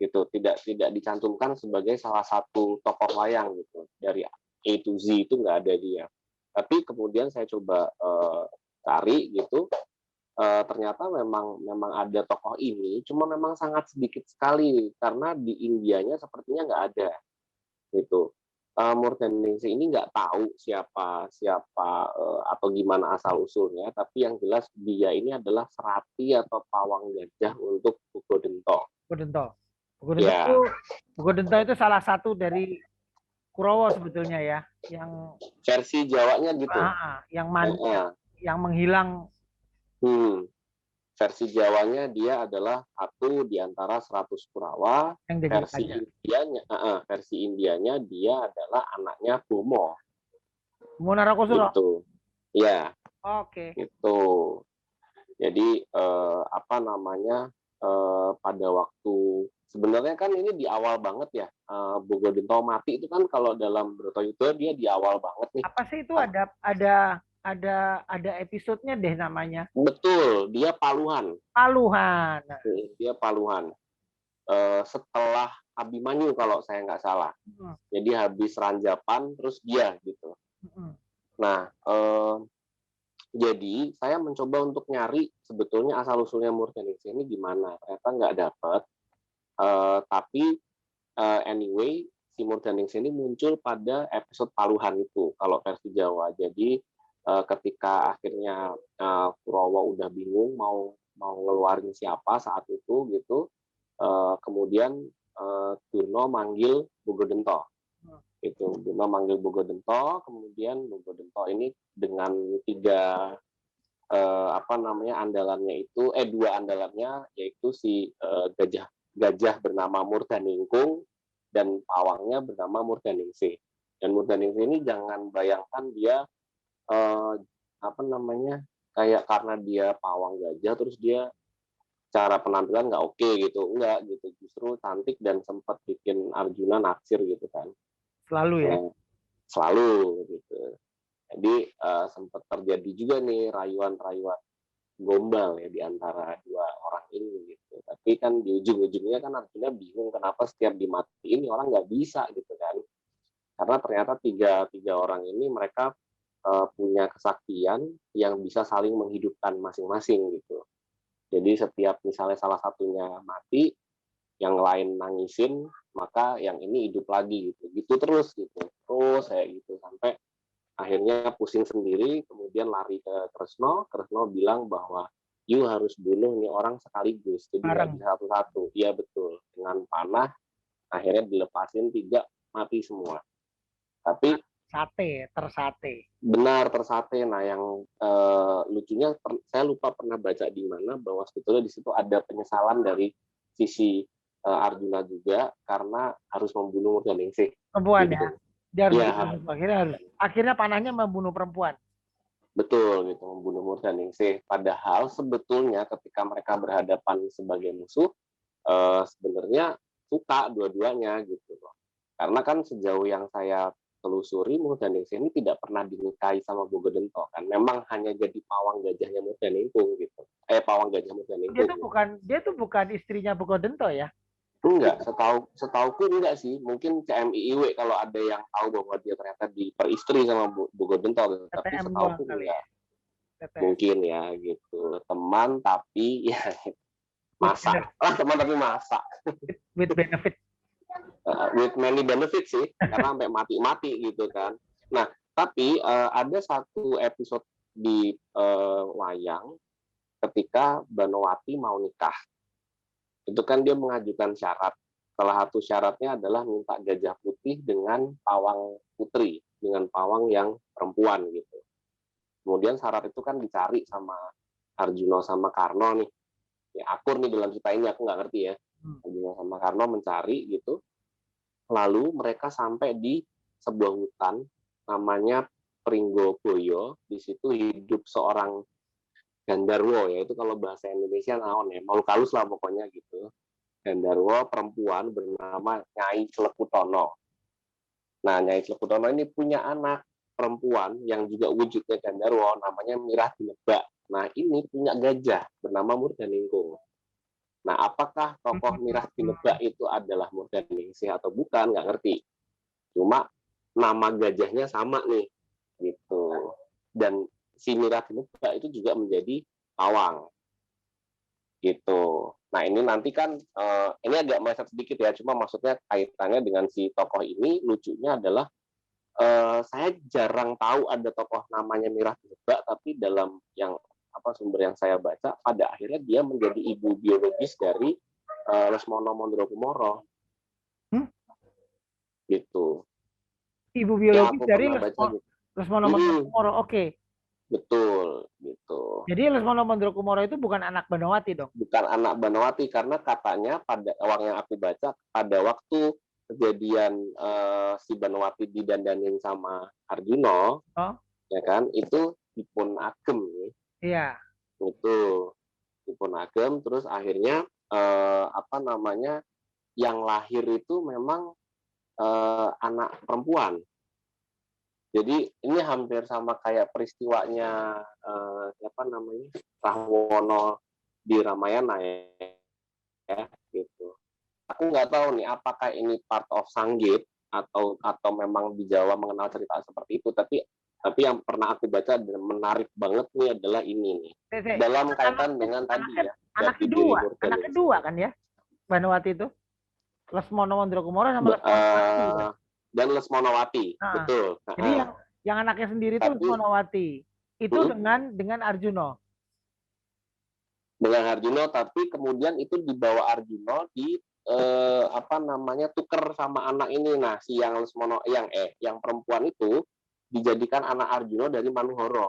gitu. Tidak dicantumkan sebagai salah satu tokoh wayang gitu. Dari A to Z itu nggak ada dia. Tapi kemudian saya coba cari gitu. Ternyata memang ada tokoh ini, cuma memang sangat sedikit sekali karena di Indianya sepertinya nggak ada gitu. Murdaningsih ini nggak tahu siapa atau gimana asal usulnya, tapi yang jelas dia ini adalah serati atau pawang gajah untuk Bugodento. Bugodento itu salah satu dari Kurawa sebetulnya ya, yang versi Jawanya gitu. Yang menghilang. Versi Jawanya dia adalah satu di antara 100 Kurawa. Versi Indianya dia adalah anaknya Bomo. Bomo Narakosura. Gitu. Ya. Oke. Gitu. Jadi pada waktu sebenarnya kan ini di awal banget ya. Bugodento mati itu kan kalau dalam Bratayuda dia di awal banget nih. Apa sih itu ada episodenya deh namanya. Betul, dia Paluhan. Dia Paluhan. Setelah Abimanyu kalau saya nggak salah. Jadi habis Ranjapan terus dia gitu. Nah, jadi saya mencoba untuk nyari sebetulnya asal-usulnya Murdaningsih ini gimana, ternyata nggak dapet, tapi anyway, si Murdaningsih ini muncul pada episode Paluhan itu, kalau versi Jawa. Jadi, ketika akhirnya, Kurawa udah bingung mau ngeluarin siapa saat itu gitu, kemudian, Durna manggil Bogodento. Itu Durna manggil Bogodento, kemudian Bogodento ini dengan 3 andalannya itu, 2 andalannya yaitu si gajah bernama Murdaningkung dan pawangnya bernama Murdaningsih. Dan Murdaningsih ini jangan bayangkan dia kayak karena dia pawang gajah terus dia cara penampilan nggak oke gitu, enggak gitu, justru cantik dan sempat bikin Arjuna naksir gitu kan. Selalu ya. Selalu gitu. Jadi sempat terjadi juga nih rayuan-rayuan gombal ya di antara 2 orang ini gitu. Tapi kan di ujung-ujungnya kan Arjuna bingung kenapa setiap dimatiin orang nggak bisa gitu kan. Karena ternyata tiga orang ini mereka punya kesaktian yang bisa saling menghidupkan masing-masing gitu. Jadi setiap misalnya salah satunya mati, yang lain nangisin, maka yang ini hidup lagi gitu. Gitu terus gitu. Terus kayak gitu sampai akhirnya pusing sendiri, kemudian lari ke Kresna. Kresna bilang bahwa you harus bunuh nih orang sekaligus, jadi nggak bisa satu-satu. Iya betul. Dengan panah akhirnya dilepasin 3, mati semua. Tapi tersate. Benar, tersate. Nah, yang lucunya saya lupa pernah baca di mana bahwa sebetulnya di situ ada penyesalan dari sisi Arjuna juga karena harus membunuh Murdaningsih. Perempuan gitu. ya. Dia harus Ya, akhirnya panahnya membunuh perempuan. Betul, gitu, membunuh Murdaningsih. Padahal sebetulnya ketika mereka berhadapan sebagai musuh, sebenarnya suka dua-duanya gitu loh. Karena kan sejauh yang saya telusuri, Murdaningsih ini tidak pernah dinikahi sama Bogodento kan. Memang hanya jadi pawang gajahnya Murdaningkung gitu. Pawang gajah Murdaningkung. Dia tuh bukan istrinya Bogodento ya? Enggak, setauku enggak sih. Mungkin CMIIW kalau ada yang tahu bahwa dia ternyata diperistri sama Bogodento, tapi setauku enggak. Mungkin ya gitu. Teman tapi ya masak. Teman tapi masak. With benefit. With many benefits sih, karena sampai mati-mati gitu kan. Nah, tapi ada satu episode di wayang ketika Banowati mau nikah. Itu kan dia mengajukan syarat. Salah satu syaratnya adalah minta gajah putih dengan pawang putri, dengan pawang yang perempuan gitu. Kemudian syarat itu kan dicari sama Arjuna sama Karna nih. Ya, akur nih dalam cerita ini, aku nggak ngerti ya. Arjuna sama Karna mencari gitu. Lalu mereka sampai di sebuah hutan namanya Pringgoboyo. Di situ hidup seorang Gandarwo, yaitu kalau bahasa Indonesia naon ya, makhluk halus lah pokoknya gitu. Gandarwo perempuan bernama Nyai Slekutono. Nah, Nyai Slekutono ini punya anak perempuan yang juga wujudnya Gandarwo, namanya Mirah Dinebak. Nah, ini punya gajah bernama Murdaningkung. Nah, apakah tokoh Mirah Dinebak itu adalah Murdaningsih atau bukan, nggak ngerti. Cuma nama gajahnya sama nih, gitu. Dan si Mirah Dinebak itu juga menjadi pawang, gitu. Nah, ini nanti kan, ini agak meleset sedikit ya, cuma maksudnya kaitannya dengan si tokoh ini, lucunya adalah saya jarang tahu ada tokoh namanya Mirah Dinebak, tapi dalam sumber yang saya baca, pada akhirnya dia menjadi ibu biologis dari Lesmana Mandrokumara. Gitu. Ibu biologis dari Lesmana gitu. Mandrokumara. Oke. Betul, gitu. Jadi Lesmana Mandrokumara itu bukan anak Banowati dong? Bukan anak Banowati, karena katanya pada awal yang aku baca, pada waktu kejadian si Banowati didandanin sama Arjuna, ya kan, itu dipun agem nih. Iya. Itu dipun agem, terus akhirnya yang lahir itu memang anak perempuan. Jadi ini hampir sama kayak peristiwanya Rahwana di Ramayana ya, gitu. Aku nggak tahu nih apakah ini part of Sanggit atau memang di Jawa mengenal cerita seperti itu, tapi Tapi yang pernah aku baca dan menarik banget nih adalah ini nih. Dalam kaitan dengan tadi ya. Anak kedua kan ya, Banowati itu. Lesmono Wondrokumara sama Lesmonowati. Dan Lesmonowati, betul. Jadi yang anaknya sendiri itu Lesmonowati. Itu dengan Arjuna. Dengan Arjuna, tapi kemudian itu dibawa Arjuna di tuker sama anak ini. Nah, si yang Lesmono yang perempuan itu dijadikan anak Arjuna dari Manuhara.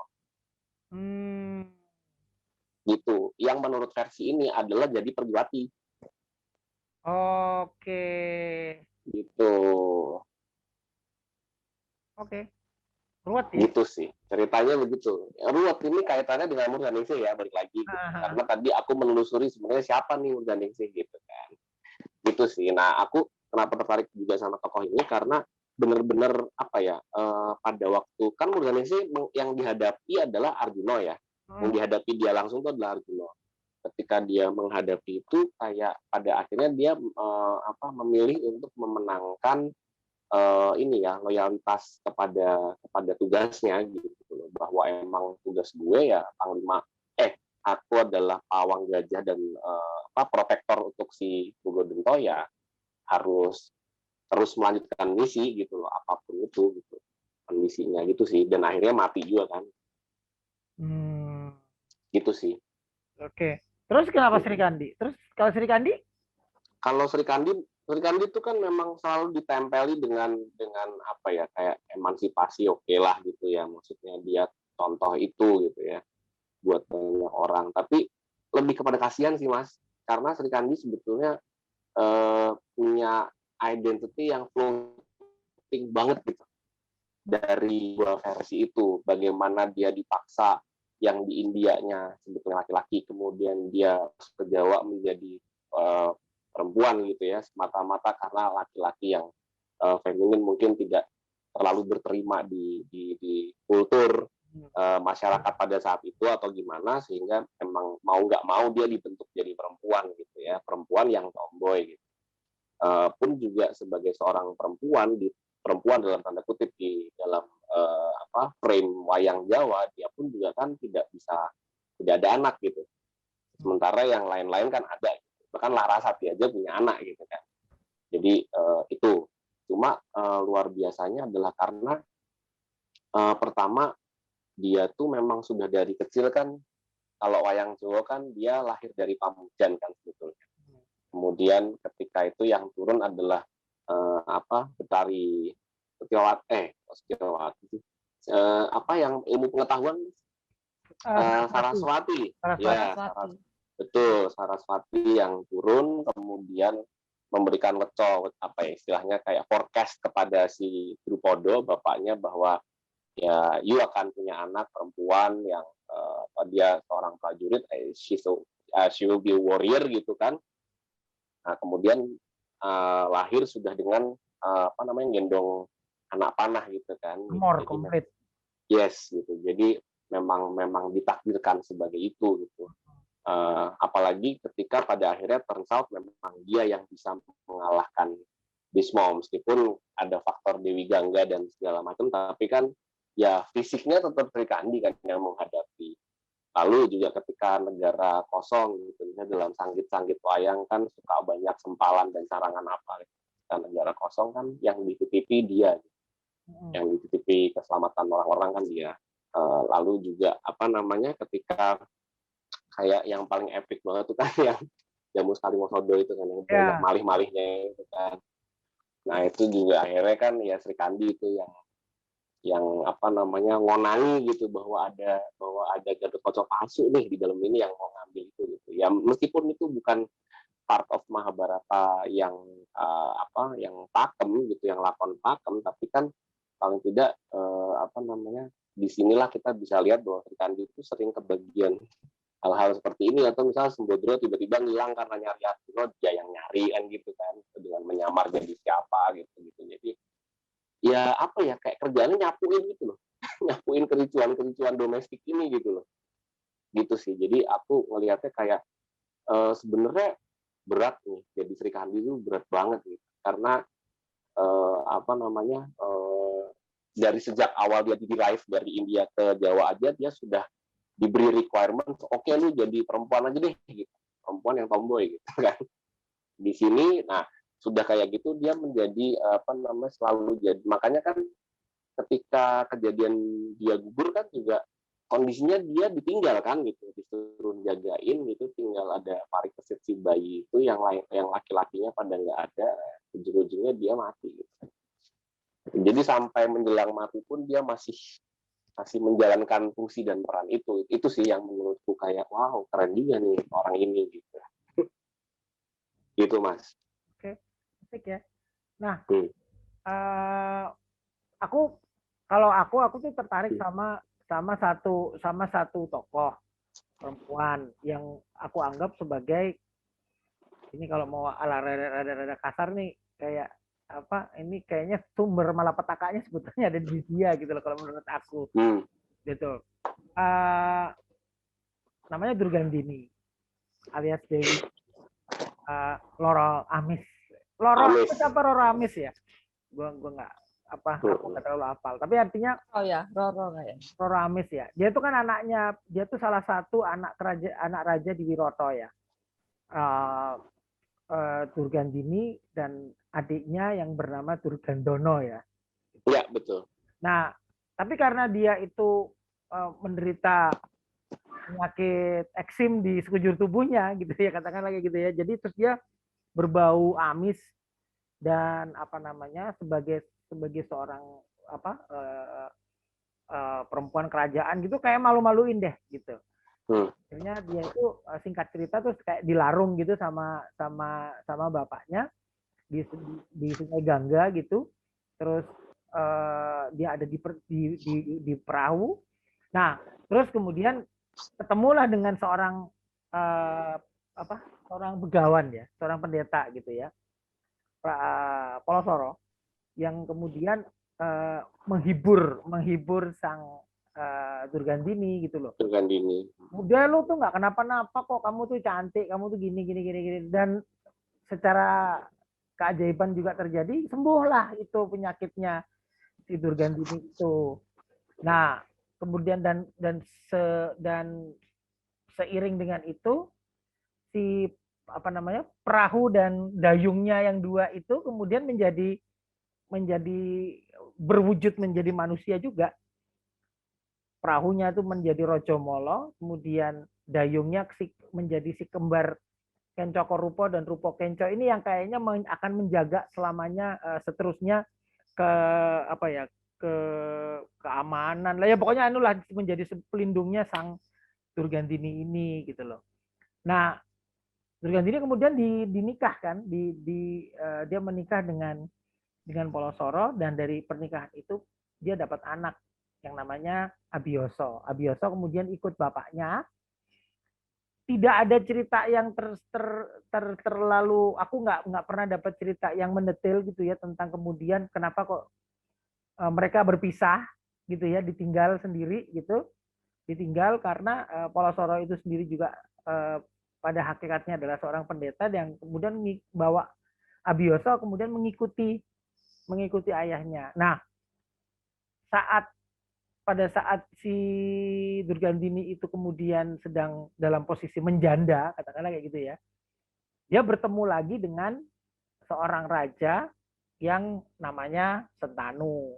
Gitu. Yang menurut versi ini adalah jadi Pergiwati. Oke. Gitu. Oke. Ruwet ya? Gitu sih. Ceritanya begitu. Ruwet ini kaitannya dengan Murganingsih ya, balik lagi. Gitu. Karena tadi aku menelusuri sebenarnya siapa nih Murganingsih gitu kan. Gitu sih. Nah, aku kenapa tertarik juga sama tokoh ini karena benar-benar pada waktu kan Murganingsih yang dihadapi adalah Arjuna ya. Yang dihadapi dia langsung itu adalah Arjuna. Ketika dia menghadapi itu kayak pada akhirnya dia memilih untuk memenangkan loyalitas kepada tugasnya gitu loh, bahwa emang tugas gue ya panglima aku adalah pawang gajah dan protektor untuk si Pugodento ya harus terus melanjutkan misi gitu loh, apapun itu gitu misinya gitu sih, dan akhirnya mati juga kan. Gitu sih. Oke. Terus kenapa Sri Kandi? Terus kalau Sri Kandi? Kalau Sri Kandi itu kan memang selalu ditempeli dengan kayak emansipasi lah gitu ya, maksudnya dia contoh itu gitu ya buat banyak orang, tapi lebih kepada kasihan sih Mas, karena Sri Kandi sebetulnya punya identity yang floating banget gitu dari dua versi itu, bagaimana dia dipaksa yang di Indianya sebetulnya laki-laki, kemudian dia ke Jawa menjadi perempuan gitu ya, semata-mata karena laki-laki yang feminin mungkin tidak terlalu berterima di kultur masyarakat pada saat itu atau gimana, sehingga emang mau nggak mau dia dibentuk jadi perempuan gitu ya, perempuan yang tomboy gitu. Pun juga sebagai seorang perempuan dalam tanda kutip di dalam frame wayang Jawa, dia pun juga kan tidak ada anak gitu. Sementara yang lain-lain kan ada, bahkan Larasati aja punya anak gitu kan. Jadi itu cuma luar biasanya adalah karena pertama dia tuh memang sudah dari kecil kan, kalau wayang Jawa kan dia lahir dari Pamujan kan sebetulnya. Kemudian ketika itu yang turun adalah Betari Setiawati, yang ilmu pengetahuan Saraswati. Ya, betul, Saraswati yang turun kemudian memberikan istilahnya kayak forecast kepada si Drupada bapaknya bahwa ya you akan punya anak perempuan yang dia seorang prajurit, she will be a warrior gitu kan. Nah, kemudian lahir sudah dengan gendong anak panah gitu kan. Umur komplit. Yes gitu. Jadi memang ditakdirkan sebagai itu gitu. Apalagi ketika pada akhirnya turns out memang dia yang bisa mengalahkan Bisma, meskipun ada faktor Dewi Gangga dan segala macam, tapi kan ya fisiknya tetap Sri Kandi kan yang menghadapi. Lalu juga ketika negara kosong gitu, dalam sanggit-sanggit wayang kan suka banyak sempalan dan carangan apa. Ketika negara kosong kan yang dititipi dia, yang dititipi keselamatan orang-orang kan dia. Lalu juga ketika kayak yang paling epic banget tuh kan yang Jamus Kalimosodo itu kan yang banyak malih-malihnya itu kan. Nah itu juga akhirnya kan ya Sri Kandi itu yang ngonangi gitu bahwa ada Gatotkaca palsu nih di dalam ini yang mau ngambil itu gitu. Ya meskipun itu bukan part of Mahabharata yang yang pakem gitu, yang lakon pakem, tapi kan paling tidak disinilah kita bisa lihat bahwa Sri Kandi itu sering kebagian hal-hal seperti ini, atau misalnya Sembodro tiba-tiba ngilang karena nyari Arjuna, dia yang nyari kan gitu kan, dengan menyamar jadi siapa gitu. Jadi ya kayak kerjaannya nyapuin gitu loh. Nyapuin kericuan domestik ini gitu loh. Gitu sih. Jadi aku ngelihatnya kayak sebenarnya berat nih jadi Sri Kandi itu berat banget gitu. Karena dari sejak awal dia derive dari India ke Jawa aja dia sudah diberi requirement, oke lu jadi perempuan aja deh, gitu. Perempuan yang tomboy gitu kan. Di sini, nah sudah kayak gitu dia menjadi selalu jadi. Makanya kan ketika kejadian dia gugur kan juga kondisinya dia ditinggal kan gitu, disuruh jagain gitu, tinggal ada parikesit si bayi itu yang laki-lakinya pada nggak ada, ujung-ujungnya dia mati. Gitu. Jadi sampai menjelang mati pun dia masih menjalankan fungsi dan peran itu. Itu sih yang menurutku kayak wow keren juga nih orang ini gitu. Gitu Mas. Oke, asik ya. Nah, kalau aku tuh tertarik sama satu tokoh perempuan yang aku anggap sebagai ini kalau mau ala rada kasar nih kayak ini kayaknya sumber malapetakanya sebetulnya ada di dia gitu loh kalau menurut aku gitu. Namanya Durgandini alias Dewi Loro Amis. Loro Amis apa Roro Amis ya? Gua nggak aku nggak terlalu hafal. Tapi artinya Roro kayak. Roro Amis ya. Dia itu kan dia tuh salah satu anak raja di Wiroto ya. Durgandini dan adiknya yang bernama Durgandono ya. Iya, betul. Nah, tapi karena dia itu menderita penyakit eksim di sekujur tubuhnya gitu ya, katakanlah kayak gitu ya. Jadi terus dia berbau amis dan sebagai seorang perempuan kerajaan gitu kayak malu-maluin deh gitu. Akhirnya dia itu singkat cerita tuh kayak dilarung gitu sama bapaknya di Sungai Gangga gitu. Terus dia ada di perahu. Nah, terus kemudian ketemulah dengan seorang seorang begawan ya, seorang pendeta gitu ya. Polosoro yang kemudian menghibur sang Durgandini gitu loh. Durgandini. Udah lu tuh nggak kenapa-napa kok, kamu tuh cantik, kamu tuh gini dan secara keajaiban juga terjadi, sembuhlah itu penyakitnya si Durgandini itu. Nah, kemudian dan seiring dengan itu si perahu dan dayungnya yang dua itu kemudian menjadi berwujud menjadi manusia juga. Perahunya itu menjadi Rojomolo, kemudian dayungnya menjadi si kembar Kencoko Rupo dan Rupo Kenco ini yang kayaknya akan menjaga selamanya seterusnya keamanan lah ya, pokoknya anulah menjadi pelindungnya sang Durgandini ini gitu loh. Nah, Durgandini kemudian dinikahkan, dia menikah dengan Polosoro dan dari pernikahan itu dia dapat anak yang namanya Abioso. Abioso kemudian ikut bapaknya. Tidak ada cerita yang terlalu, aku nggak pernah dapat cerita yang mendetail gitu ya tentang kemudian kenapa kok mereka berpisah gitu ya, ditinggal sendiri gitu. Ditinggal karena Polosoro itu sendiri juga pada hakikatnya adalah seorang pendeta yang kemudian bawa Abioso kemudian mengikuti ayahnya. Nah, pada saat si Durgandini itu kemudian sedang dalam posisi menjanda, katakanlah kayak gitu ya, dia bertemu lagi dengan seorang raja yang namanya Sentanu.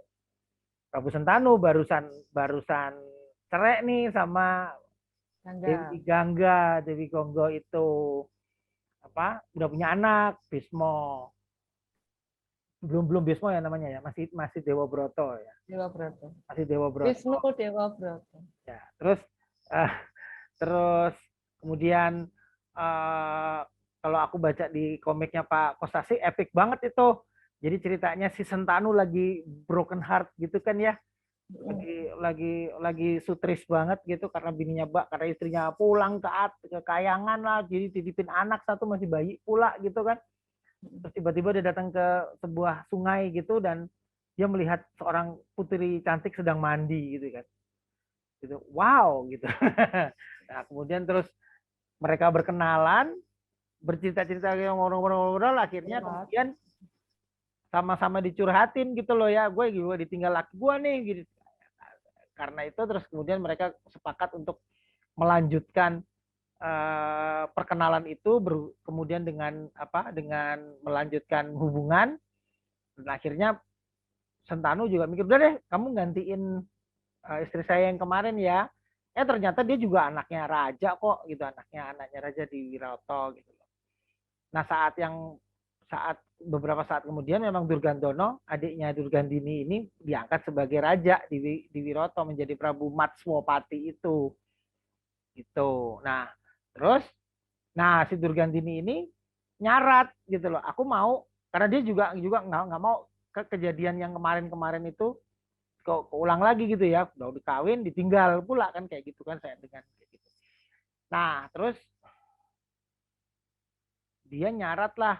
Prabu Sentanu barusan cerai nih sama Dewi Gangga, Dewi Gonggo itu udah punya anak, Bismo. Belum Bismo ya namanya ya, masih Dewa Broto ya. Dewa Broto. Masih Dewa Broto. Wisnu Dewa Broto. Ya, terus kemudian kalau aku baca di komiknya Pak Kostasi epic banget itu. Jadi ceritanya si Sentanu lagi broken heart gitu kan ya. Lagi sutris banget gitu karena karena istrinya pulang ke kayangan lah, jadi titipin anak satu masih bayi pula gitu kan. Terus tiba-tiba dia datang ke sebuah sungai gitu dan dia melihat seorang putri cantik sedang mandi gitu kan. Gitu. Wow gitu. Nah, kemudian terus mereka berkenalan, bercerita-cerita ngobrol-ngobrol, akhirnya kemudian sama-sama dicurhatin gitu loh ya, gue juga ditinggal laki gue nih gitu. Karena itu terus kemudian mereka sepakat untuk melanjutkan perkenalan itu, kemudian dengan melanjutkan hubungan. Dan akhirnya Sentanu juga mikir, udah deh kamu gantiin istri saya yang kemarin ya. Ternyata dia juga anaknya raja kok gitu, anaknya raja di Wiroto gitu. Nah saat beberapa saat kemudian memang Durgandono, adiknya Durgandini ini diangkat sebagai raja di Wiroto, menjadi Prabu Matswapati itu. Gitu. Nah, terus si Durgandini ini nyarat gitu loh. Aku mau, karena dia juga nggak mau kejadian yang kemarin itu keulang lagi gitu ya. Udah dikawin ditinggal pula kan kayak gitu kan, saya dengan kayak gitu. Nah, terus dia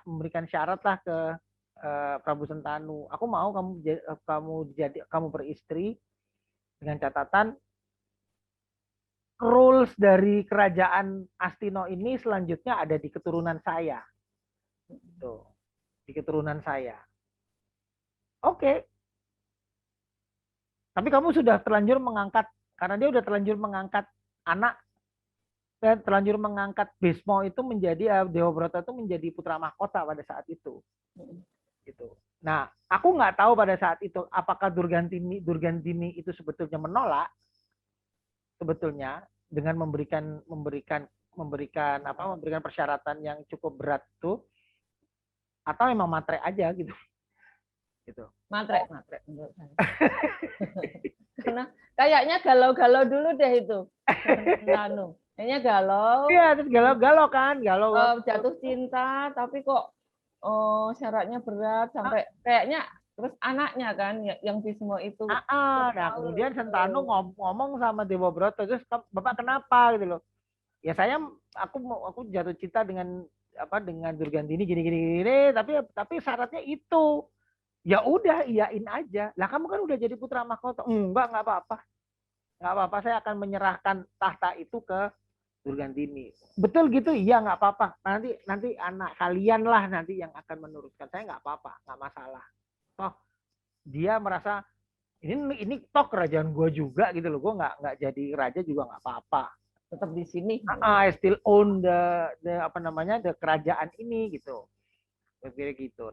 memberikan syarat lah ke Prabu Sentanu. Aku mau kamu beristri dengan catatan rules dari kerajaan Astino ini selanjutnya ada di keturunan saya. Tuh, di keturunan saya. Oke. Tapi kamu sudah terlanjur mengangkat, karena dia udah terlanjur mengangkat anak, dan terlanjur mengangkat Bismo itu menjadi, Dewa Broto itu menjadi putra mahkota pada saat itu. Gitu. Nah, aku nggak tahu pada saat itu apakah Durgandini itu sebetulnya menolak, sebetulnya dengan memberikan persyaratan yang cukup berat tuh, atau memang matre aja gitu. Matre menurut saya. Karena kayaknya galau-galau dulu deh itu. Sentanu. Kayaknya galau. Iya, terus galau kan, jatuh cinta, tapi kok syaratnya berat sampai kayaknya terus anaknya kan yang Bismo itu. Nah, kemudian Sentanu ngomong sama Dewa Broto, terus Bapak kenapa gitu loh. Ya aku jatuh cinta dengan Durgandini gini, tapi syaratnya itu. Ya udah, iyain aja. Lah kamu kan udah jadi putra mahkota. Enggak apa-apa. Enggak apa-apa, saya akan menyerahkan tahta itu ke Durgandini. Betul gitu? Iya, nggak apa-apa. Nanti anak kalian lah nanti yang akan meneruskan. Saya nggak apa-apa, nggak masalah. Toh dia merasa ini toh kerajaan gue juga gitu loh. Gue nggak jadi raja juga nggak apa-apa. Tetap di sini. I still own the kerajaan ini gitu. Begitu.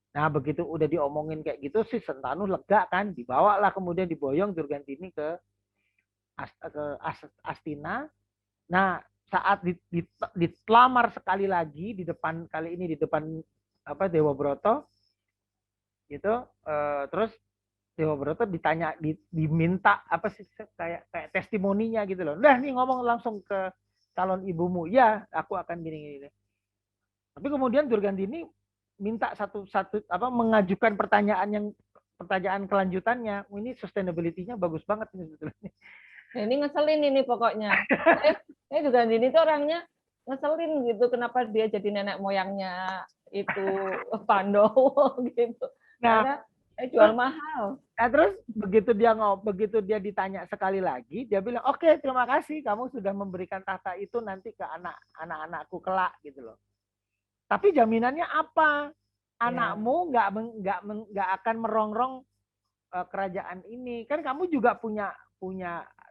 Nah, begitu udah diomongin kayak gitu sih Sentanu lega kan, dibawalah kemudian diboyong Durgandini ke Astina. Nah, saat ditelamar sekali lagi di depan Dewa Broto gitu, terus Dewa Broto diminta kayak testimoninya gitu loh. Udah nih ngomong langsung ke calon ibumu. Ya, aku akan gini. Tapi kemudian Durgandini minta mengajukan pertanyaan kelanjutannya. Ini sustainability-nya bagus banget ini sebetulnya. Nah, ini ngeselin ini pokoknya. Ini Durgandini tuh orangnya ngeselin gitu. Kenapa dia jadi nenek moyangnya itu Pandowo gitu. Karena jual mahal. Nah, terus begitu dia ditanya sekali lagi, dia bilang, oke, terima kasih kamu sudah memberikan tahta itu nanti ke anak-anakku kelak gitu loh. Tapi jaminannya apa? Anakmu nggak akan merongrong kerajaan ini. Kan kamu juga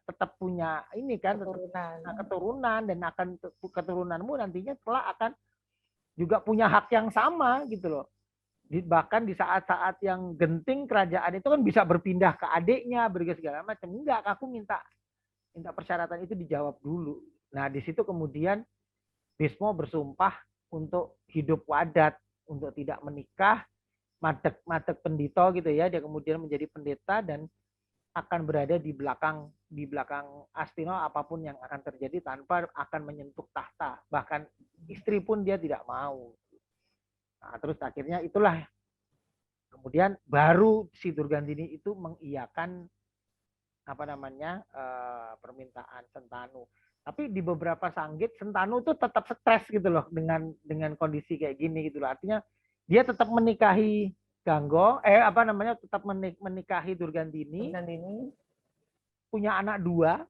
tetap punya ini kan, keturunan, dan akan keturunanmu nantinya kelak akan juga punya hak yang sama gitu loh. Bahkan di saat-saat yang genting kerajaan itu kan bisa berpindah ke adiknya, segala macam. Enggak, aku minta persyaratan itu dijawab dulu. Nah, di situ kemudian Bismo bersumpah untuk hidup wadat, untuk tidak menikah, madeg pendito gitu ya. Dia kemudian menjadi pendeta dan akan berada di belakang Astino apapun yang akan terjadi tanpa akan menyentuh tahta. Bahkan istri pun dia tidak mau. Nah, terus akhirnya itulah kemudian baru si Durgandini itu mengiyakan permintaan Sentanu. Tapi di beberapa sanggit Sentanu tuh tetap stres gitu loh dengan kondisi kayak gini gitu loh. Artinya dia tetap menikahi Ganggo, tetap menikahi Durgandini. Punya anak 2,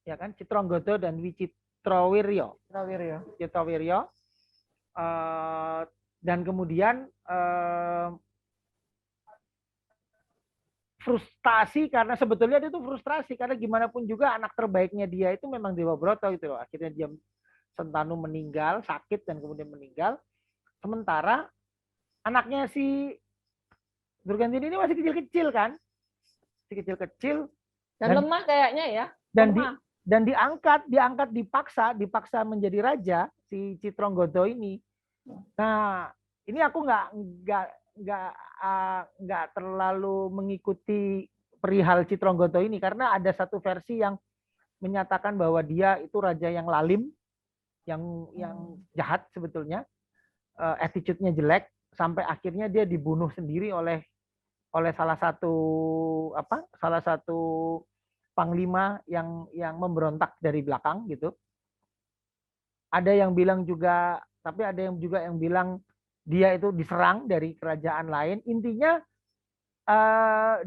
ya kan, Citranggoda dan Wicitrowiryo. Dan kemudian frustasi karena sebetulnya dia itu frustrasi karena gimana pun juga anak terbaiknya dia itu memang Dewa Broto gitu loh. Akhirnya dia Sentanu meninggal, sakit dan kemudian meninggal. Sementara anaknya si Durgandini ini masih kecil-kecil kan? Masih kecil-kecil Dan lemah kayaknya ya. dan diangkat dipaksa menjadi raja si Citronggodo ini. Nah, ini aku nggak terlalu mengikuti perihal Citronggodo ini karena ada satu versi yang menyatakan bahwa dia itu raja yang lalim, yang jahat sebetulnya, attitude-nya jelek sampai akhirnya dia dibunuh sendiri oleh salah satu panglima yang memberontak dari belakang gitu. Ada yang bilang juga, tapi ada yang juga yang bilang dia itu diserang dari kerajaan lain. Intinya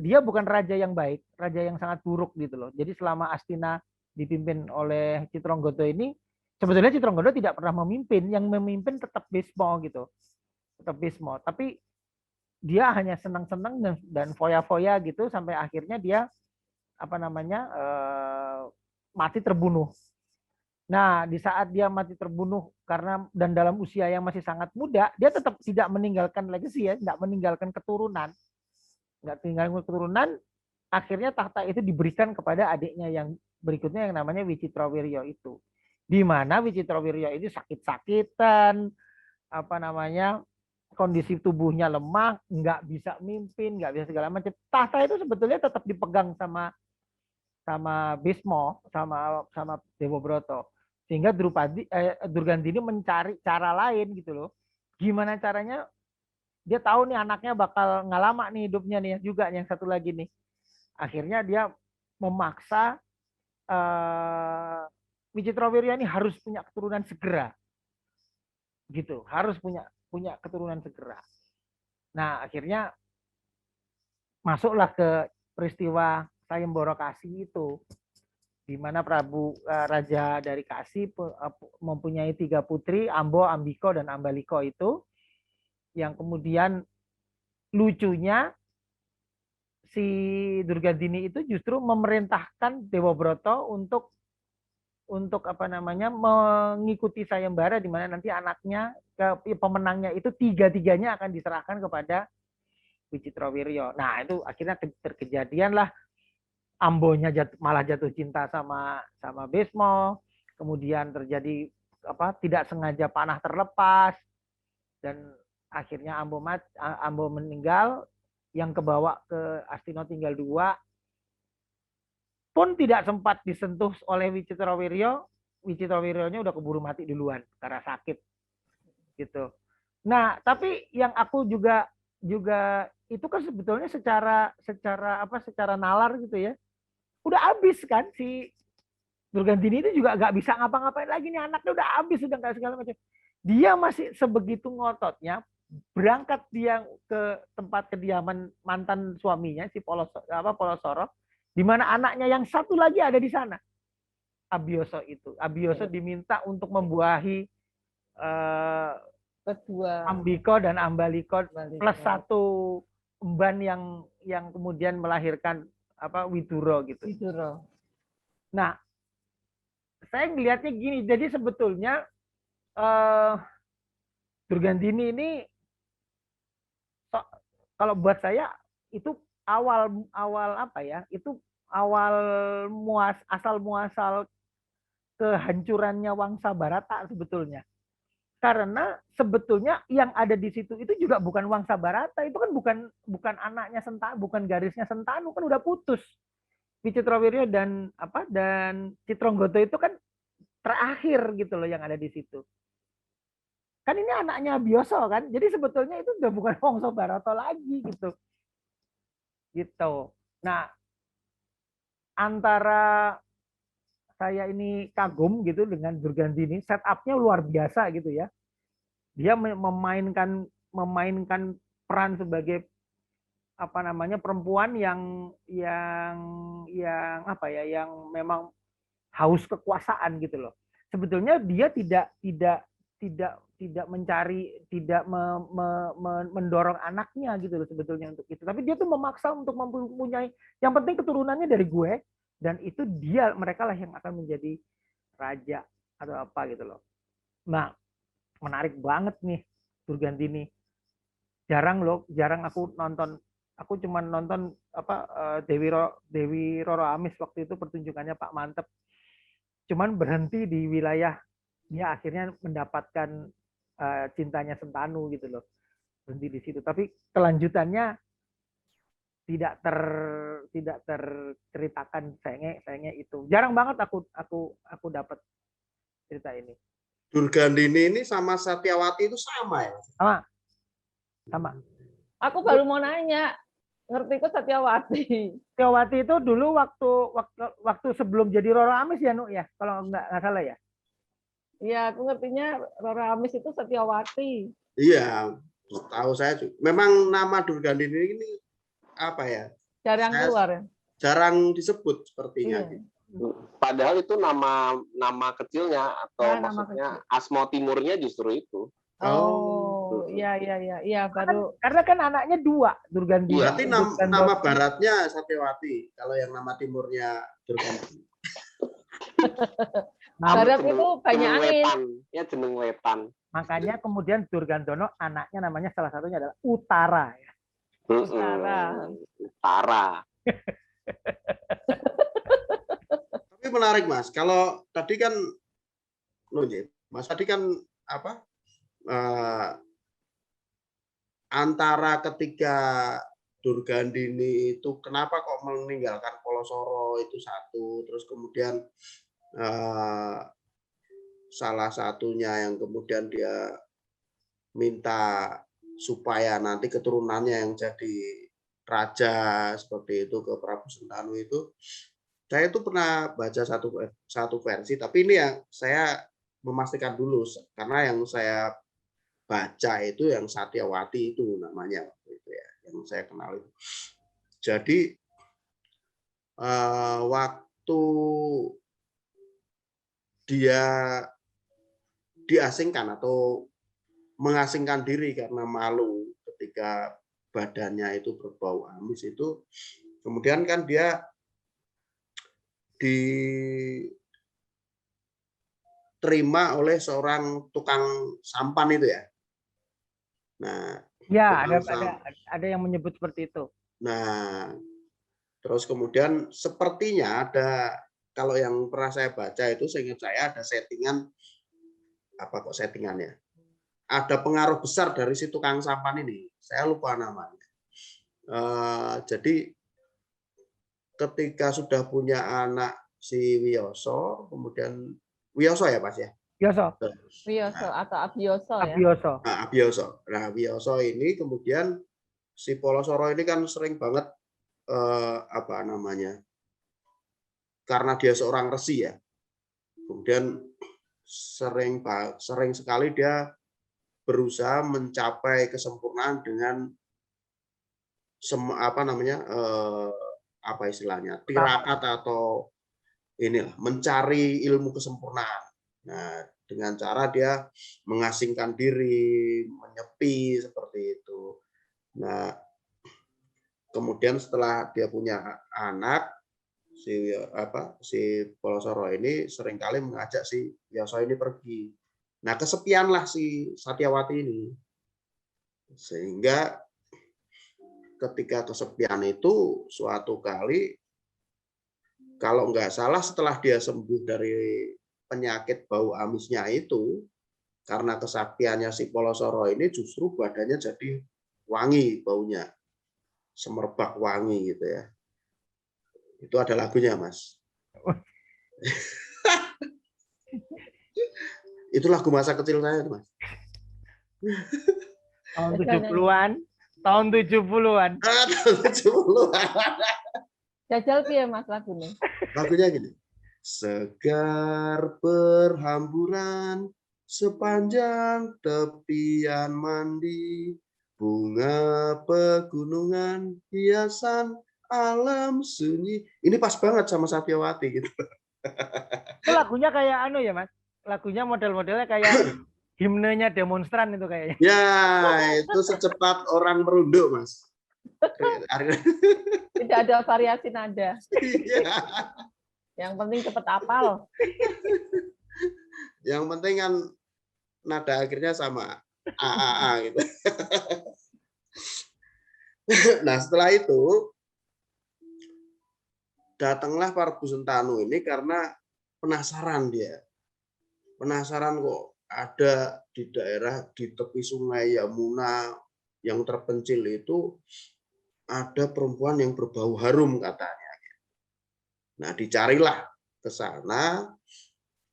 dia bukan raja yang baik, raja yang sangat buruk gitu loh. Jadi selama Astina dipimpin oleh Citronggodo ini, sebetulnya Citronggodo tidak pernah memimpin, yang memimpin tetap Bismo gitu. Tetap Bismo, tapi dia hanya senang-senang dan foya-foya gitu sampai akhirnya dia mati terbunuh. Nah, di saat dia mati terbunuh karena dan dalam usia yang masih sangat muda, dia tetap tidak meninggalkan legacy ya, tidak meninggalkan keturunan. Nggak tinggalkan keturunan, akhirnya tahta itu diberikan kepada adiknya yang berikutnya yang namanya Wicitrawiryo itu. Di mana Wicitrawiryo itu sakit-sakitan, kondisi tubuhnya lemah, nggak bisa mimpin, nggak bisa segala macam. Tahta itu sebetulnya tetap dipegang sama Bismo, sama Dewa Broto. Sehingga Durgandini mencari cara lain gitu loh. Gimana caranya? Dia tahu nih anaknya bakal nggak lama nih hidupnya nih juga yang satu lagi nih. Akhirnya dia memaksa Wicitrawiryo ini harus punya keturunan segera. Gitu, harus punya keturunan segera. Nah, akhirnya masuklah ke peristiwa Sayembara Kasih itu, di mana Raja dari Kasih mempunyai 3 putri, Ambo, Ambiko, dan Ambaliko itu, yang kemudian lucunya si Durgandini itu justru memerintahkan Dewa Broto untuk mengikuti sayembara, di mana nanti anaknya pemenangnya itu 3-3-nya akan diserahkan kepada Wicitrawiryo. Nah, itu akhirnya terkejadian lah. Ambonya malah jatuh cinta sama Bismo. Kemudian terjadi tidak sengaja panah terlepas dan akhirnya Ambo meninggal. Yang kebawa ke Astina tinggal 2 pun tidak sempat disentuh oleh Wicitrawiryo. Wicitrawiryo-nya udah keburu mati duluan karena sakit gitu. Nah, tapi yang aku juga itu kan sebetulnya secara nalar gitu ya. Udah habis kan si Durgandini itu juga nggak bisa ngapa-ngapain lagi nih, anaknya udah habis, udah nggak segala macam. Dia masih sebegitu ngototnya berangkat dia ke tempat kediaman mantan suaminya si Polosoro, di mana anaknya yang satu lagi ada di sana. Abioso itu. Abioso diminta untuk membuahi kedua Ambiko dan Ambaliko plus 1 emban yang kemudian melahirkan Widuro gitu. Widuro. Nah, saya ngelihatnya gini, jadi sebetulnya Durgandini ini kalau buat saya itu awal itu awal asal muasal kehancurannya Wangsa Barata sebetulnya. Karena sebetulnya yang ada di situ itu juga bukan Wangsa Barata, itu kan bukan anaknya Sentanu, bukan garisnya Sentanu, kan udah putus. Wicitrawiryo dan Citronggodo itu kan terakhir gitu loh yang ada di situ. Kan ini anaknya Abioso kan, jadi sebetulnya itu udah bukan Wangsa Barata lagi gitu. Gitu. Nah, antara saya ini kagum gitu dengan Durgandini, setup-nya luar biasa gitu ya. Dia memainkan peran sebagai perempuan yang memang haus kekuasaan gitu loh. Sebetulnya dia tidak tidak mencari, tidak mendorong anaknya gitu loh sebetulnya untuk itu. Tapi dia tuh memaksa untuk mempunyai, yang penting keturunannya dari gue, dan itu mereka lah yang akan menjadi raja atau apa gitu loh. Nah, menarik banget nih Durgandini. Jarang aku nonton. Aku cuma nonton Dewi Roro Amis waktu itu pertunjukannya Pak Mantep. Cuman berhenti di wilayah dia akhirnya mendapatkan cintanya Sentanu gitu loh. Berhenti di situ. Tapi kelanjutannya tidak terceritakan sayangnya itu. Jarang banget aku dapat cerita ini. Durgandini ini sama Satyawati itu sama ya? Sama. Aku baru mau nanya, ngerti kok Satyawati. Satyawati itu dulu waktu sebelum jadi Roro Amis ya, Nu ya, kalau nggak salah ya. Iya, aku ngertinya Roro Amis itu Satyawati. Iya, tahu saya juga. Memang nama Durgandini ini apa ya? Jarang keluar ya? Jarang disebut sepertinya. Iya. Padahal itu nama kecilnya atau maksudnya asma timurnya justru itu. Oh, iya baru. Karena kan anaknya 2, Durgandini. Berarti nama baratnya Satyawati, kalau yang nama timurnya Durgandini. Barat itu banyak angin. Ya jeneng wetan. Makanya kemudian Durgandono anaknya namanya salah satunya adalah Utara ya. Utara. Tapi menarik Mas, kalau tadi kan Mas tadi kan apa? Antara ketika Durgandini itu kenapa kok meninggalkan Polosoro itu satu, terus kemudian salah satunya yang kemudian dia minta supaya nanti keturunannya yang jadi raja seperti itu ke Prabu Sentanu itu, saya itu pernah baca satu versi, tapi ini yang saya memastikan dulu karena yang saya baca itu yang Satyawati itu namanya waktu itu ya, yang saya kenal itu. Jadi waktu dia diasingkan atau mengasingkan diri karena malu ketika badannya itu berbau amis itu, kemudian kan dia diterima oleh seorang tukang sampan itu ya. Nah, ya ada yang menyebut seperti itu. Nah, terus kemudian sepertinya ada, kalau yang pernah saya baca itu seingat saya ada settingan, apa kok settingannya? Ada pengaruh besar dari si tukang sampan ini. Saya lupa namanya. Jadi ketika sudah punya anak si Wiyoso, kemudian Wiyoso ya Mas ya? Wiyoso atau Abioso ya? Abioso. Nah, Wiyoso ini kemudian si Polosoro ini kan sering banget apa namanya? Karena dia seorang resi ya. Kemudian sering sekali dia berusaha mencapai kesempurnaan dengan apa namanya? Apa istilahnya? Tirakat atau inilah mencari ilmu kesempurnaan. Nah, dengan cara dia mengasingkan diri, menyepi seperti itu. Nah, kemudian setelah dia punya anak, si Polosoro ini seringkali mengajak si Wiyoso ini pergi. Nah, kesepianlah si Satyawati ini. Sehingga ketika kesepian itu suatu kali, kalau nggak salah setelah dia sembuh dari penyakit bau amisnya itu, karena kesaktiannya si Polosoro ini justru badannya jadi wangi baunya, semerbak wangi gitu ya. Itu ada lagunya Mas. Itu lagu masa kecil saya Mas. Tahun 70-an. Tahun 70-an. Jajal piye Mas lagunya? Lagunya gini. Segar berhamburan sepanjang tepian mandi, bunga pegunungan hiasan alam sunyi. Ini pas banget sama Satyawati gitu. Itu lagunya kayak anu ya Mas. Lagunya model-modelnya kayak himnenya demonstran itu kayaknya. Ya, itu secepat orang merunduk, Mas. Tidak ada variasi nada. Iya. Yang penting cepat hafal. Yang penting kan nada akhirnya sama a gitu. Nah, setelah itu datanglah Prabu Sentanu ini karena penasaran dia. Penasaran kok ada di daerah di tepi sungai Yamuna yang terpencil itu ada perempuan yang berbau harum katanya. Nah, dicarilah ke sana,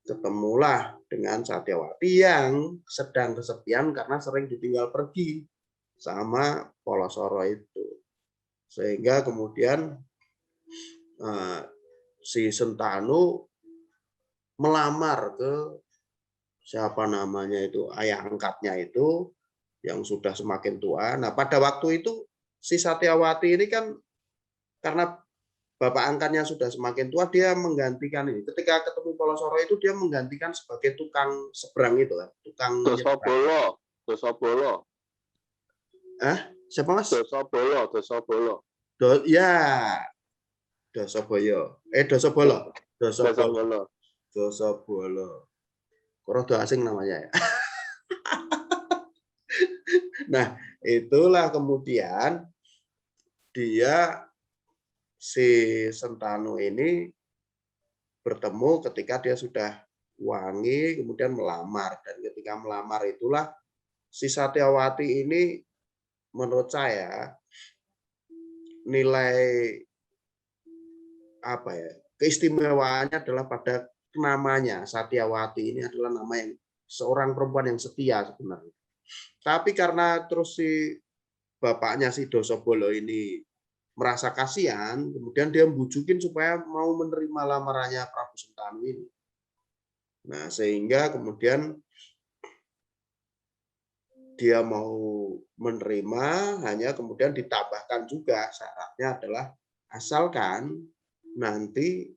ketemulah dengan Satyawati yang sedang kesepian karena sering ditinggal pergi sama Polosoro itu. Sehingga kemudian si Sentanu melamar ke siapa namanya itu, ayah angkatnya itu yang sudah semakin tua. Nah, pada waktu itu si Satyawati ini kan karena bapak angkatnya sudah semakin tua, dia menggantikan ini. Ketika ketemu Polosoro itu dia menggantikan sebagai tukang seberang itu kan, tukang Dosobolo. Siapa Mas? Dosobolo. Ya, Dosoboyo. Dosobolo. Rada asing namanya ya. Nah, itulah kemudian si Sentanu ini bertemu ketika dia sudah wangi, kemudian melamar. Dan ketika melamar itulah si Satyawati ini menurut saya nilai keistimewaannya adalah pada namanya. Satyawati ini adalah nama yang seorang perempuan yang setia sebenarnya. Tapi karena terus si bapaknya si Dosobolo ini merasa kasihan, kemudian dia membujukin supaya mau menerima lamarannya Prabu Sentanu ini. Nah, sehingga kemudian dia mau menerima, hanya kemudian ditambahkan juga syaratnya adalah asalkan nanti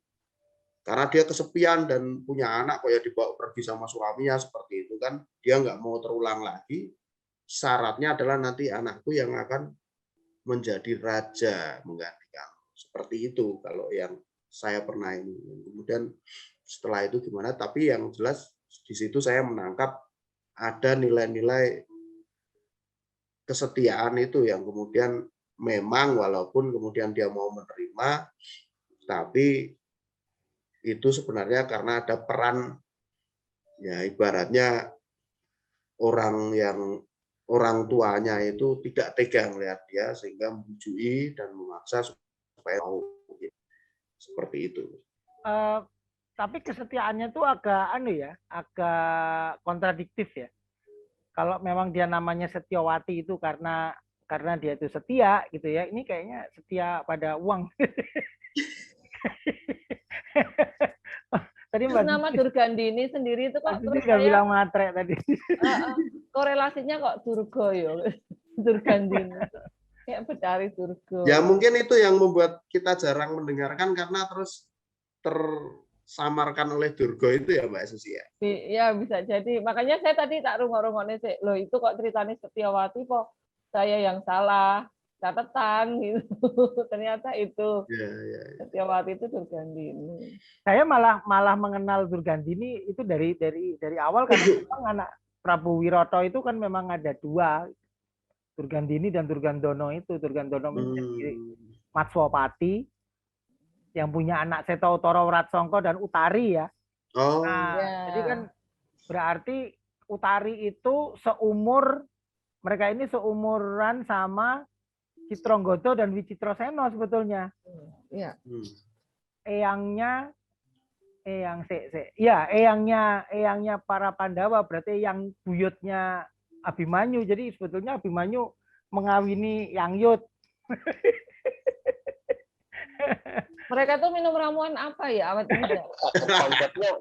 karena dia kesepian dan punya anak kok ya dibawa pergi sama suaminya seperti itu kan, dia nggak mau terulang lagi. Syaratnya adalah nanti anakku yang akan menjadi raja menggantikan. Seperti itu kalau yang saya pernah ini. Kemudian setelah itu gimana? Tapi yang jelas di situ saya menangkap ada nilai-nilai kesetiaan itu yang kemudian memang walaupun kemudian dia mau menerima, tapi itu sebenarnya karena ada peran, ya ibaratnya orang tuanya itu tidak tega melihat dia sehingga membujui dan memaksa supaya mau, seperti itu. Tapi kesetiaannya tuh agak agak kontradiktif ya. Kalau memang dia namanya Setyawati itu karena dia itu setia gitu ya. Ini kayaknya setia pada uang. Tadi nama Durgandini sendiri itu kok terus saya bilang matre tadi. Korelasinya kok Durgoyo, Durgandini. Kayak Betari Durgo. Ya mungkin itu yang membuat kita jarang mendengarkan karena terus tersamarkan oleh Durgo itu ya Mbak Susi ya. Ya bisa jadi. Makanya saya tadi tak rungok-rungoknya sih. Loh itu kok ceritanya Setyawati kok saya yang salah. Catatan gitu. Ternyata itu Setyawati itu Durgandini. Saya malah mengenal Durgandini itu dari awal karena memang anak Prabu Wiroto itu kan memang ada dua, Durgandini dan Durgandono itu. Durgandono menjadi Matswapati yang punya anak Seta Utara Wratsangka dan Utari ya. Jadi kan berarti Utari itu mereka ini seumuran sama Citranggoda dan Wicitrasena sebetulnya. Iya. Eyangnya para Pandawa, berarti yang buyutnya Abimanyu. Jadi sebetulnya Abimanyu mengawini Yangyut. Mereka tuh minum ramuan apa ya awet muda?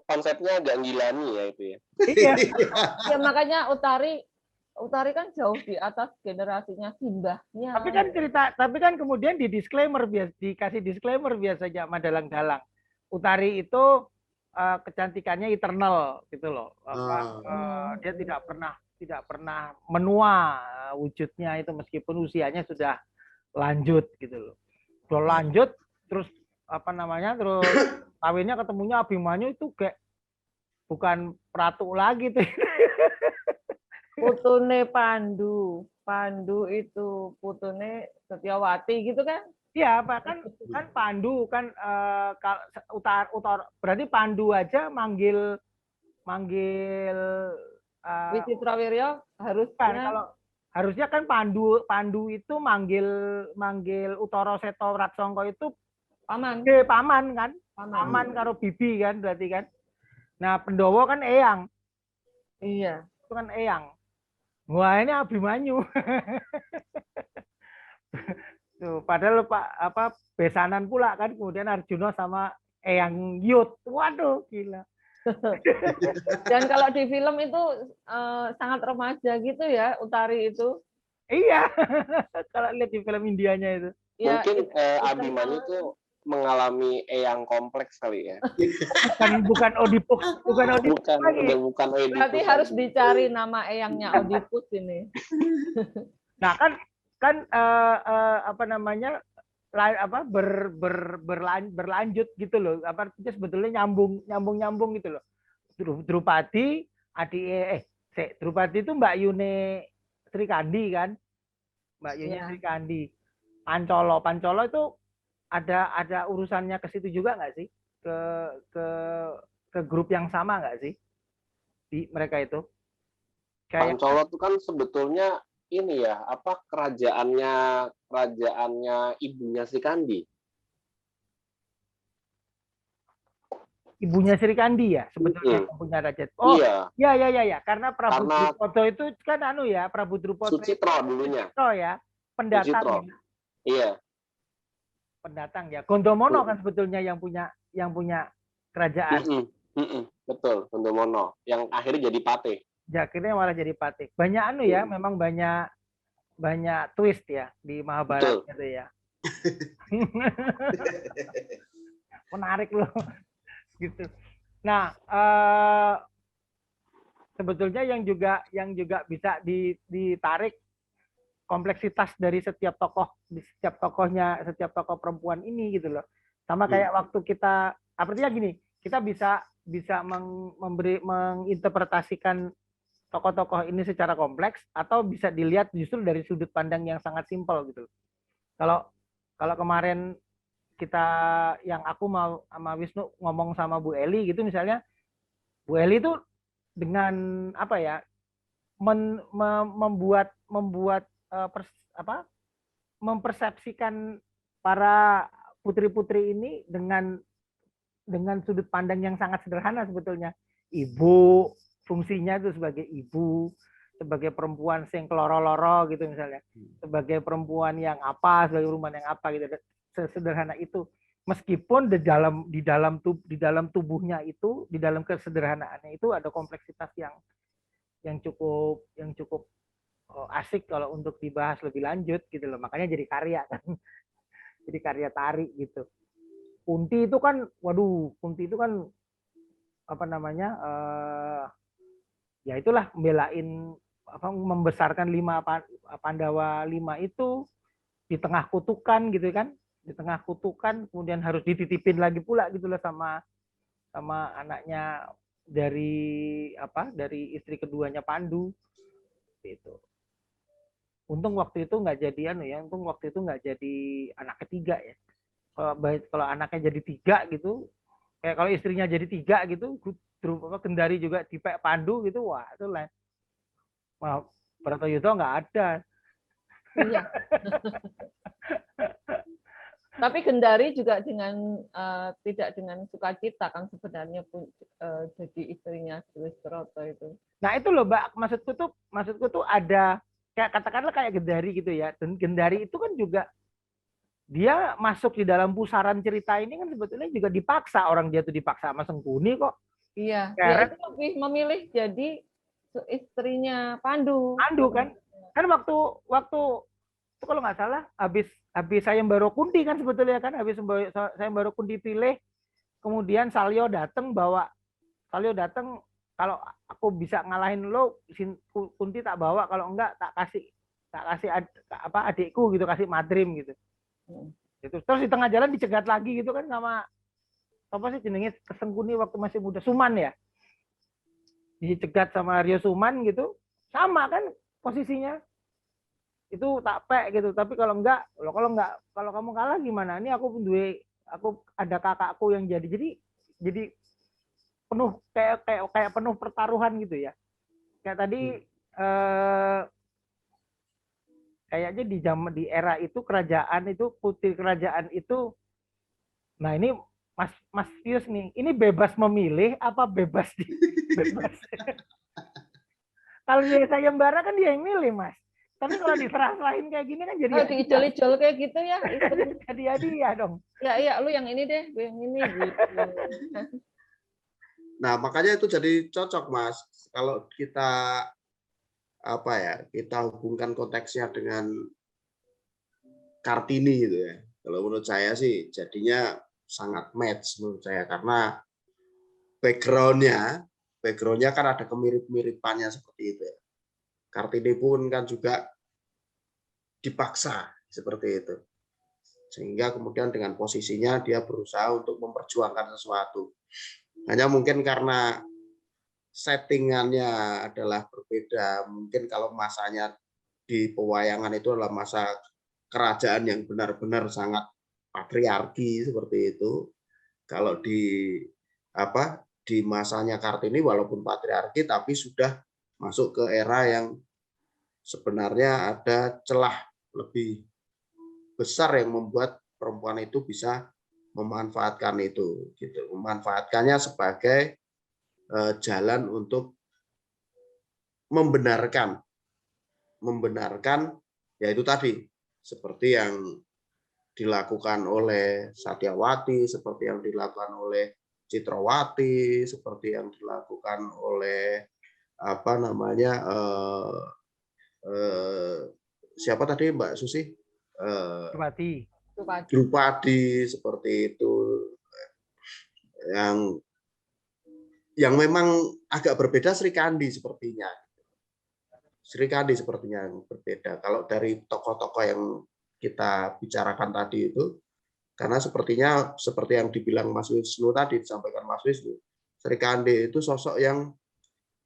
Konsepnya agak gilani ya itu ya. Iya. Ya makanya Utari kan jauh di atas generasinya simbahnya. Tapi kan kemudian dikasih disclaimer biasanya Madalang Dalang. Utari itu kecantikannya eternal gitu loh. Dia tidak pernah menua wujudnya itu meskipun usianya sudah lanjut gitu loh. Udah lanjut terus terus kawinnya ketemunya Abimanyu itu kayak bukan Pratu lagi tuh. Putune Pandu itu putune Setyawati gitu kan? Iya, kan Pandu kan berarti Pandu aja manggil Wicitrawirya kalau harusnya kan Pandu itu manggil Utara Seta Ratsangka itu paman. Paman kan? Paman karo bibi kan berarti kan. Nah, Pandhawa kan eyang. Iya. Itu kan eyang. Wah, ini Abimanyu. Tuh, padahal besanan pula kan kemudian Arjuna sama eyang Yud. Waduh, gila. Dan kalau di film itu sangat remaja gitu ya, Utari itu. Iya. Kalau lihat di film Indianya itu. Ya, mungkin Abimanyu itu mengalami eyang kompleks kali ya. Bukan Oedipus, bukan Berarti harus dicari nama eyangnya Oedipus ini. Nah, kan berlanjut gitu loh. Itu sebetulnya nyambung gitu loh. Drupadi Drupadi itu Mbak Yune Srikandi kan? Mbak Yune Srikandi. Pancolo itu ada urusannya ke situ juga nggak sih? Ke grup yang sama nggak sih? Di mereka itu? Pancolo itu kan sebetulnya ini ya, kerajaannya ibunya Srikandi. Ibunya Srikandi ya sebetulnya yang punya raja. Oh iya. Karena Prabu Drupada itu kan Prabu Drupada Sucitra dulunya. Sucitra ya, pendatang. Sucitra. Iya. Pendatang ya. Gondomono kan sebetulnya yang punya kerajaan. Betul, Gondomono yang akhirnya jadi patih. Ya, akhirnya malah jadi patih. Banyak memang banyak twist ya di Mahabharata itu ya. Menarik loh. Gitu. Nah, sebetulnya yang juga bisa ditarik kompleksitas dari setiap tokoh perempuan ini gitu loh. Sama kayak waktu kita artinya gini, kita bisa menginterpretasikan tokoh-tokoh ini secara kompleks atau bisa dilihat justru dari sudut pandang yang sangat simpel gitu. Kalau kemarin kita yang aku mau sama Wisnu ngomong sama Bu Eli gitu misalnya, Bu Eli itu dengan mempersepsikan para putri-putri ini dengan sudut pandang yang sangat sederhana sebetulnya. Ibu, fungsinya itu sebagai ibu, sebagai perempuan sing keloro-loro gitu misalnya, sebagai perempuan yang sebagai perempuan yang gitu. Sesederhana itu. Meskipun di dalam tubuhnya itu, di dalam kesederhanaannya itu ada kompleksitas yang cukup asik kalau untuk dibahas lebih lanjut gitu loh. Makanya jadi karya kan. Jadi karya tari gitu. Kunti itu kan ya itulah membelain membesarkan Pandawa 5 itu di tengah kutukan gitu kan. Di tengah kutukan kemudian harus dititipin lagi pula gitu loh sama anaknya dari istri keduanya Pandu gitu. Untung waktu itu nggak jadi anak ketiga ya. Kalau anaknya jadi 3 gitu, kayak kalau istrinya jadi 3 gitu, Gendari juga dipek Pandu gitu, wah itu lain. Wah, Bratayuda nggak ada. Iya. Tapi Gendari juga tidak dengan sukacita kan sebenarnya pun jadi istrinya Sulistroto itu. Nah itu loh Mbak, maksudku tuh ada kayak katakanlah kayak Gendari gitu ya. Dan Gendari itu kan juga dia masuk di dalam pusaran cerita ini kan sebetulnya juga dipaksa, orang dia tuh dipaksa sama Sengkuni kok. Iya, dia itu lebih memilih jadi istrinya Pandu. Pandu kan waktu itu kalau nggak salah habis Sayembara Kunti kan sebetulnya kan habis Sayembara Kunti pilih kemudian Salyo datang kalau aku bisa ngalahin lo, Kunti tak bawa, kalau enggak tak kasih adikku gitu, kasih Madrim gitu. Gitu. Terus di tengah jalan dicegat lagi gitu kan sama apa sih jenenge Kesengkuni waktu masih muda, Suman ya. Dicegat sama Rio Suman gitu. Sama kan posisinya. Itu tak pek gitu. Tapi kalau kamu kalah gimana? Ini aku ada kakakku yang jadi penuh kayak penuh pertaruhan gitu ya. Kayak tadi kayaknya di era itu kerajaan itu, putri kerajaan itu, nah ini Mas Pius nih, ini bebas memilih apa bebas bebas. Kalau dia sayembara kan dia yang milih, Mas. Tapi kalau diserah-serahin kayak gini kan jadi diijol-ijol kayak gitu ya. Jadi hadiah dong. Ya lu yang ini deh, gue yang ini gitu. Nah, makanya itu jadi cocok, Mas. Kalau kita kita hubungkan konteksnya dengan Kartini gitu ya. Kalau menurut saya sih jadinya sangat match menurut saya, karena backgroundnya kan ada kemirip-miripannya seperti itu ya. Kartini pun kan juga dipaksa seperti itu, sehingga kemudian dengan posisinya dia berusaha untuk memperjuangkan sesuatu. Hanya mungkin karena settingannya adalah berbeda. Mungkin kalau masanya di pewayangan itu adalah masa kerajaan yang benar-benar sangat patriarki seperti itu. Kalau di masanya Kartini walaupun patriarki tapi sudah masuk ke era yang sebenarnya ada celah lebih besar yang membuat perempuan itu bisa memanfaatkan itu gitu. Memanfaatkannya sebagai jalan untuk membenarkan yaitu tadi seperti yang dilakukan oleh Satyawati, seperti yang dilakukan oleh Citrawati, seperti yang dilakukan oleh siapa tadi Mbak Susi? Drupadi seperti itu, yang memang agak berbeda Sri Kandi sepertinya yang berbeda kalau dari tokoh-tokoh yang kita bicarakan tadi itu, karena sepertinya seperti yang dibilang Mas Wisnu tadi, disampaikan Mas Wisnu, Sri Kandi itu sosok yang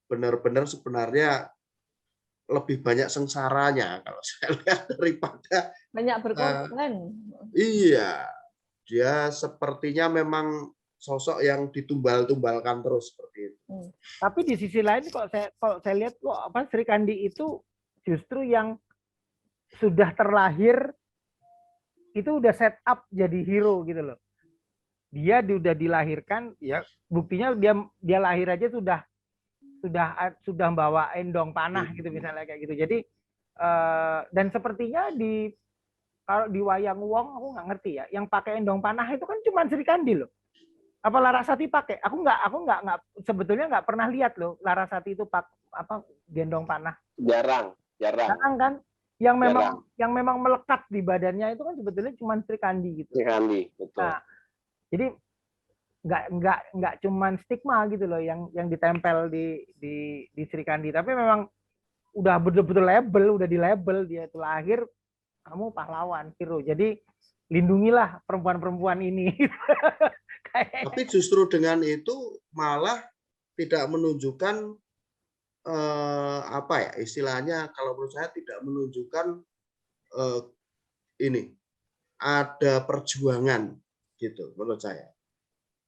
benar-benar sebenarnya lebih banyak sengsaranya kalau saya lihat daripada banyak berkorban. Iya, dia sepertinya memang sosok yang ditumbal-tumbalkan terus seperti itu. Tapi di sisi lain kalau saya lihat Sri Kandi itu justru yang sudah terlahir itu udah set up jadi hero gitu loh. Dia udah dilahirkan ya, buktinya dia lahir aja sudah bawa endong panah gitu misalnya kayak gitu. Jadi dan sepertinya kalau di Wayang Wong aku nggak ngerti ya, yang pakai endong panah itu kan cuma Sri Kandi loh. Apa Larasati pakai? Aku nggak sebetulnya nggak pernah lihat loh Larasati itu gendong panah. Jarang kan? Yang memang melekat di badannya itu kan sebetulnya cuma Sri Kandi gitu. Sri Kandi, betul. Nah, jadi nggak cuma stigma gitu loh yang ditempel di Sri Kandi, tapi memang udah betul-betul udah di label dia itu lahir kamu pahlawan, hero. Jadi lindungilah perempuan-perempuan ini. Tapi justru dengan itu malah tidak menunjukkan istilahnya, kalau menurut saya tidak menunjukkan ada perjuangan gitu menurut saya.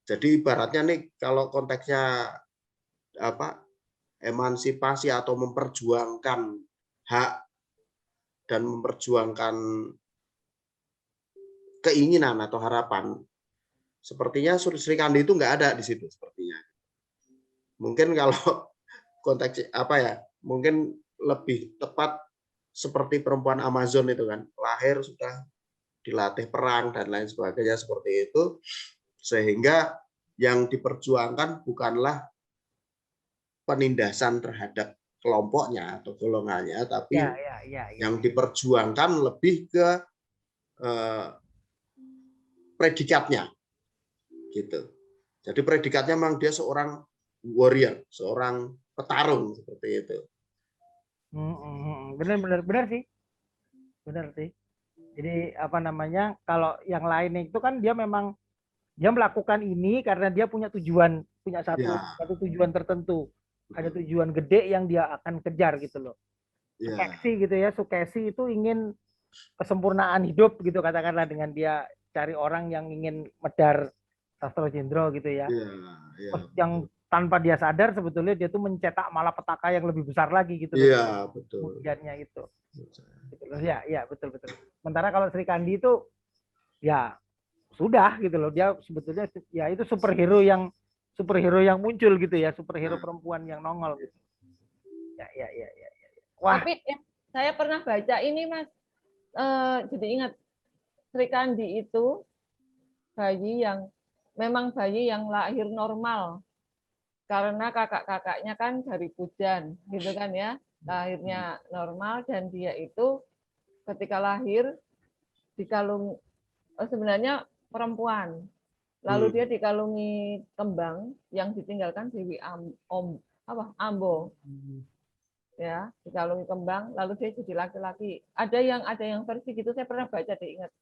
Jadi ibaratnya nih kalau konteksnya emansipasi atau memperjuangkan hak dan memperjuangkan keinginan atau harapan, sepertinya Sri Kandi itu nggak ada di situ sepertinya. Mungkin kalau konteks mungkin lebih tepat seperti perempuan Amazon itu kan, lahir sudah dilatih perang dan lain sebagainya seperti itu, sehingga yang diperjuangkan bukanlah penindasan terhadap kelompoknya atau golongannya, tapi yang diperjuangkan lebih ke predikatnya gitu. Jadi predikatnya memang dia seorang warrior, seorang petarung seperti itu. Benar sih, benar sih. Jadi apa namanya, kalau yang lain itu kan dia memang dia melakukan ini karena dia punya tujuan, punya satu tujuan tertentu, ada tujuan gede yang dia akan kejar gitu loh. Sukesi gitu ya, sukesi itu ingin kesempurnaan hidup gitu katakanlah, dengan dia cari orang yang ingin medar Sastro Jendro gitu ya. Yang tanpa dia sadar sebetulnya dia tuh mencetak malapetaka yang lebih besar lagi gitu loh. Iya, betul. Kemudiannya itu. Gitu loh. Ya, betul. Sementara kalau Sri Kandi itu ya sudah gitu loh, dia sebetulnya ya itu superhero yang muncul gitu ya, superhero perempuan yang nongol gitu. Ya. Wah. Tapi saya pernah baca ini Mas, jadi ingat Sri Kandi itu memang bayi yang lahir normal, karena kakak-kakaknya kan dari Pujan gitu kan ya, lahirnya normal, dan dia itu ketika lahir sebenarnya perempuan, lalu dia dikalungi kembang yang ditinggalkan Dewi Ambo, ya, dikalungi kembang, lalu dia jadi laki-laki. Ada yang versi gitu, saya pernah baca ingat.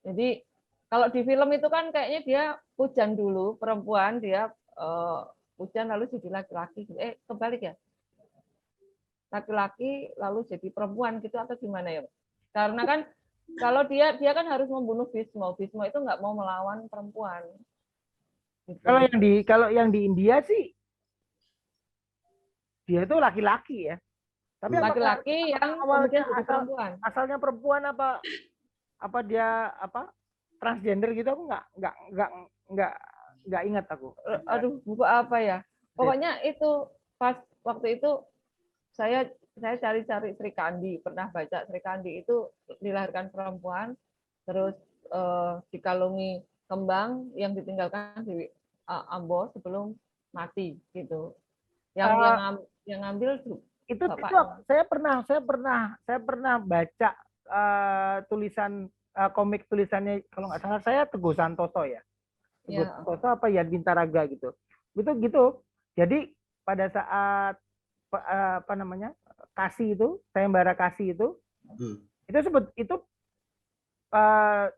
Jadi kalau di film itu kan kayaknya dia Pujan dulu perempuan, dia Pujan lalu jadi laki-laki, kebalik ya, laki-laki lalu jadi perempuan gitu atau gimana ya? Karena kan kalau dia kan harus membunuh Bhisma itu nggak mau melawan perempuan. Gitu. Kalau yang di India sih dia itu laki-laki ya. Tapi laki-laki yang kemudian jadi perempuan. Asalnya perempuan apa dia transgender gitu, aku nggak ingat aku. Aduh, buku apa ya? Pokoknya itu pas waktu itu saya cari-cari Sri Kandi, pernah baca Sri Kandi itu dilahirkan perempuan, terus dikalungi kembang yang ditinggalkan Dewi Ambo sebelum mati gitu. Yang ngambil itu saya pernah baca tulisan komik tulisannya, kalau nggak salah saya Teguh Santoso ya. Teguh Santoso apa ya, Bintaraga gitu. Itu gitu. Jadi pada saat Kasih itu, sayembara Kasih itu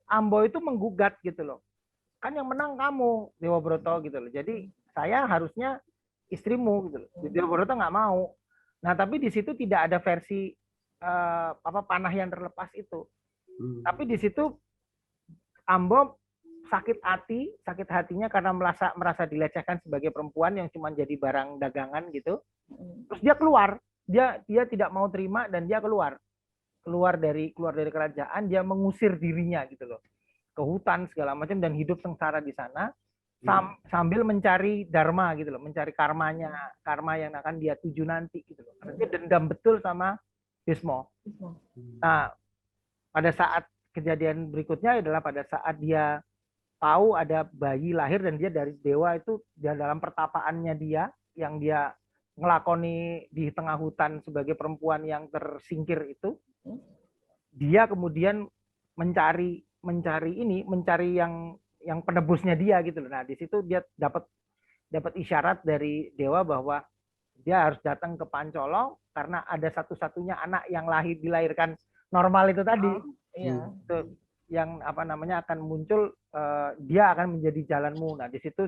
Ambo itu menggugat gitu loh. Kan yang menang kamu, Dewa Broto gitu loh. Jadi saya harusnya istrimu gitu loh. Dewa Broto nggak mau. Nah, tapi di situ tidak ada versi panah yang terlepas itu. Tapi di situ Ambo sakit hatinya karena merasa dilecehkan sebagai perempuan yang cuma jadi barang dagangan gitu. Terus dia keluar, dia tidak mau terima dan dia keluar dari kerajaan, dia mengusir dirinya gitu loh ke hutan segala macam dan hidup sengsara di sana sambil mencari dharma gitu loh, mencari karma yang akan dia tuju nanti gitu loh. Karena dia dendam betul sama Bhisma. Nah, pada saat kejadian berikutnya adalah pada saat dia tahu ada bayi lahir dan dia dari dewa itu, dia dalam pertapaannya dia yang dia ngelakoni di tengah hutan sebagai perempuan yang tersingkir itu, dia kemudian mencari yang penebusnya dia gitu loh. Nah, di situ dia dapat isyarat dari dewa bahwa dia harus datang ke Pancolo karena ada satu-satunya anak yang dilahirkan normal itu tadi. Itu yang akan muncul, dia akan menjadi jalanmu. Nah, di situ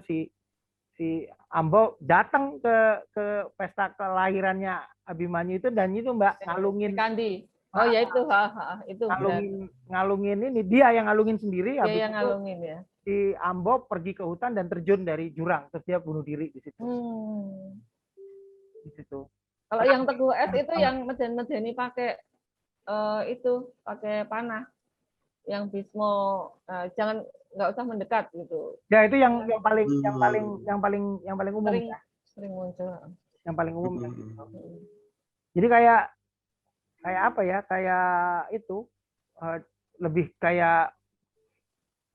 si Ambo datang ke pesta kelahirannya Abimanyu itu, dan itu Mbak ngalungin Kandi. Oh ya itu, itu ngalungin ini, dia yang ngalungin sendiri. Dia yang ngalungin ya. Si Ambo pergi ke hutan dan terjun dari jurang, terus dia bunuh diri di situ. Di situ. Kalau yang Teguh S itu yang medeni pakai pakai panah. Yang Bhisma nggak usah mendekat gitu. Ya itu yang paling umum. Sering muncul. Yang paling umum. Jadi kayak apa ya? Kayak itu lebih kayak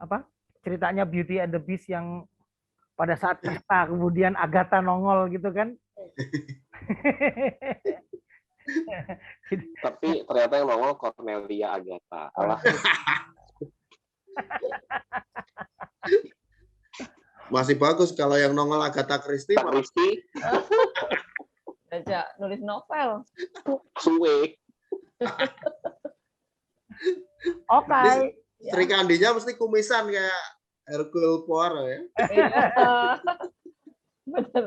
apa? Ceritanya Beauty and the Beast yang pada saat pesta kemudian Agatha nongol gitu kan. Tapi ternyata yang nongol Cornelia Agatha. Masih bagus kalau yang nongol Agatha Christie. Kak Rizky Diajak nulis novel. suwe. Oke. Sri Kandinya mesti kumisan kayak Hercule Poirot ya. Bener.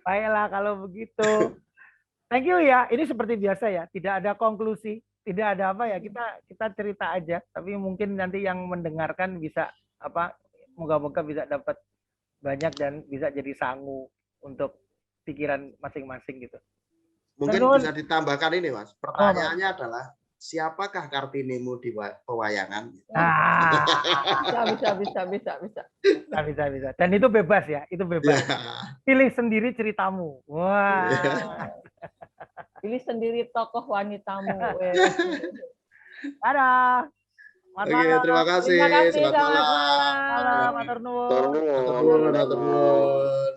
Baiklah kalau begitu. Thank you ya. Ini seperti biasa ya. Tidak ada konklusi, tidak ada apa ya. Kita cerita aja. Tapi mungkin nanti yang mendengarkan bisa apa? Moga-moga bisa dapat banyak dan bisa jadi sangu untuk pikiran masing-masing gitu. Mungkin Terus, bisa ditambahkan ini, Mas. Pertanyaannya adalah siapakah Kartinimu di pewayangan? Bisa. Dan itu bebas ya, itu bebas. Ya. Pilih sendiri ceritamu. Wah. Pilih sendiri tokoh wanitamu. Dadah. Oke, terima kasih. Terima kasih. Selamat malam. Selamat malam. Matur nuwun. Matur nuwun.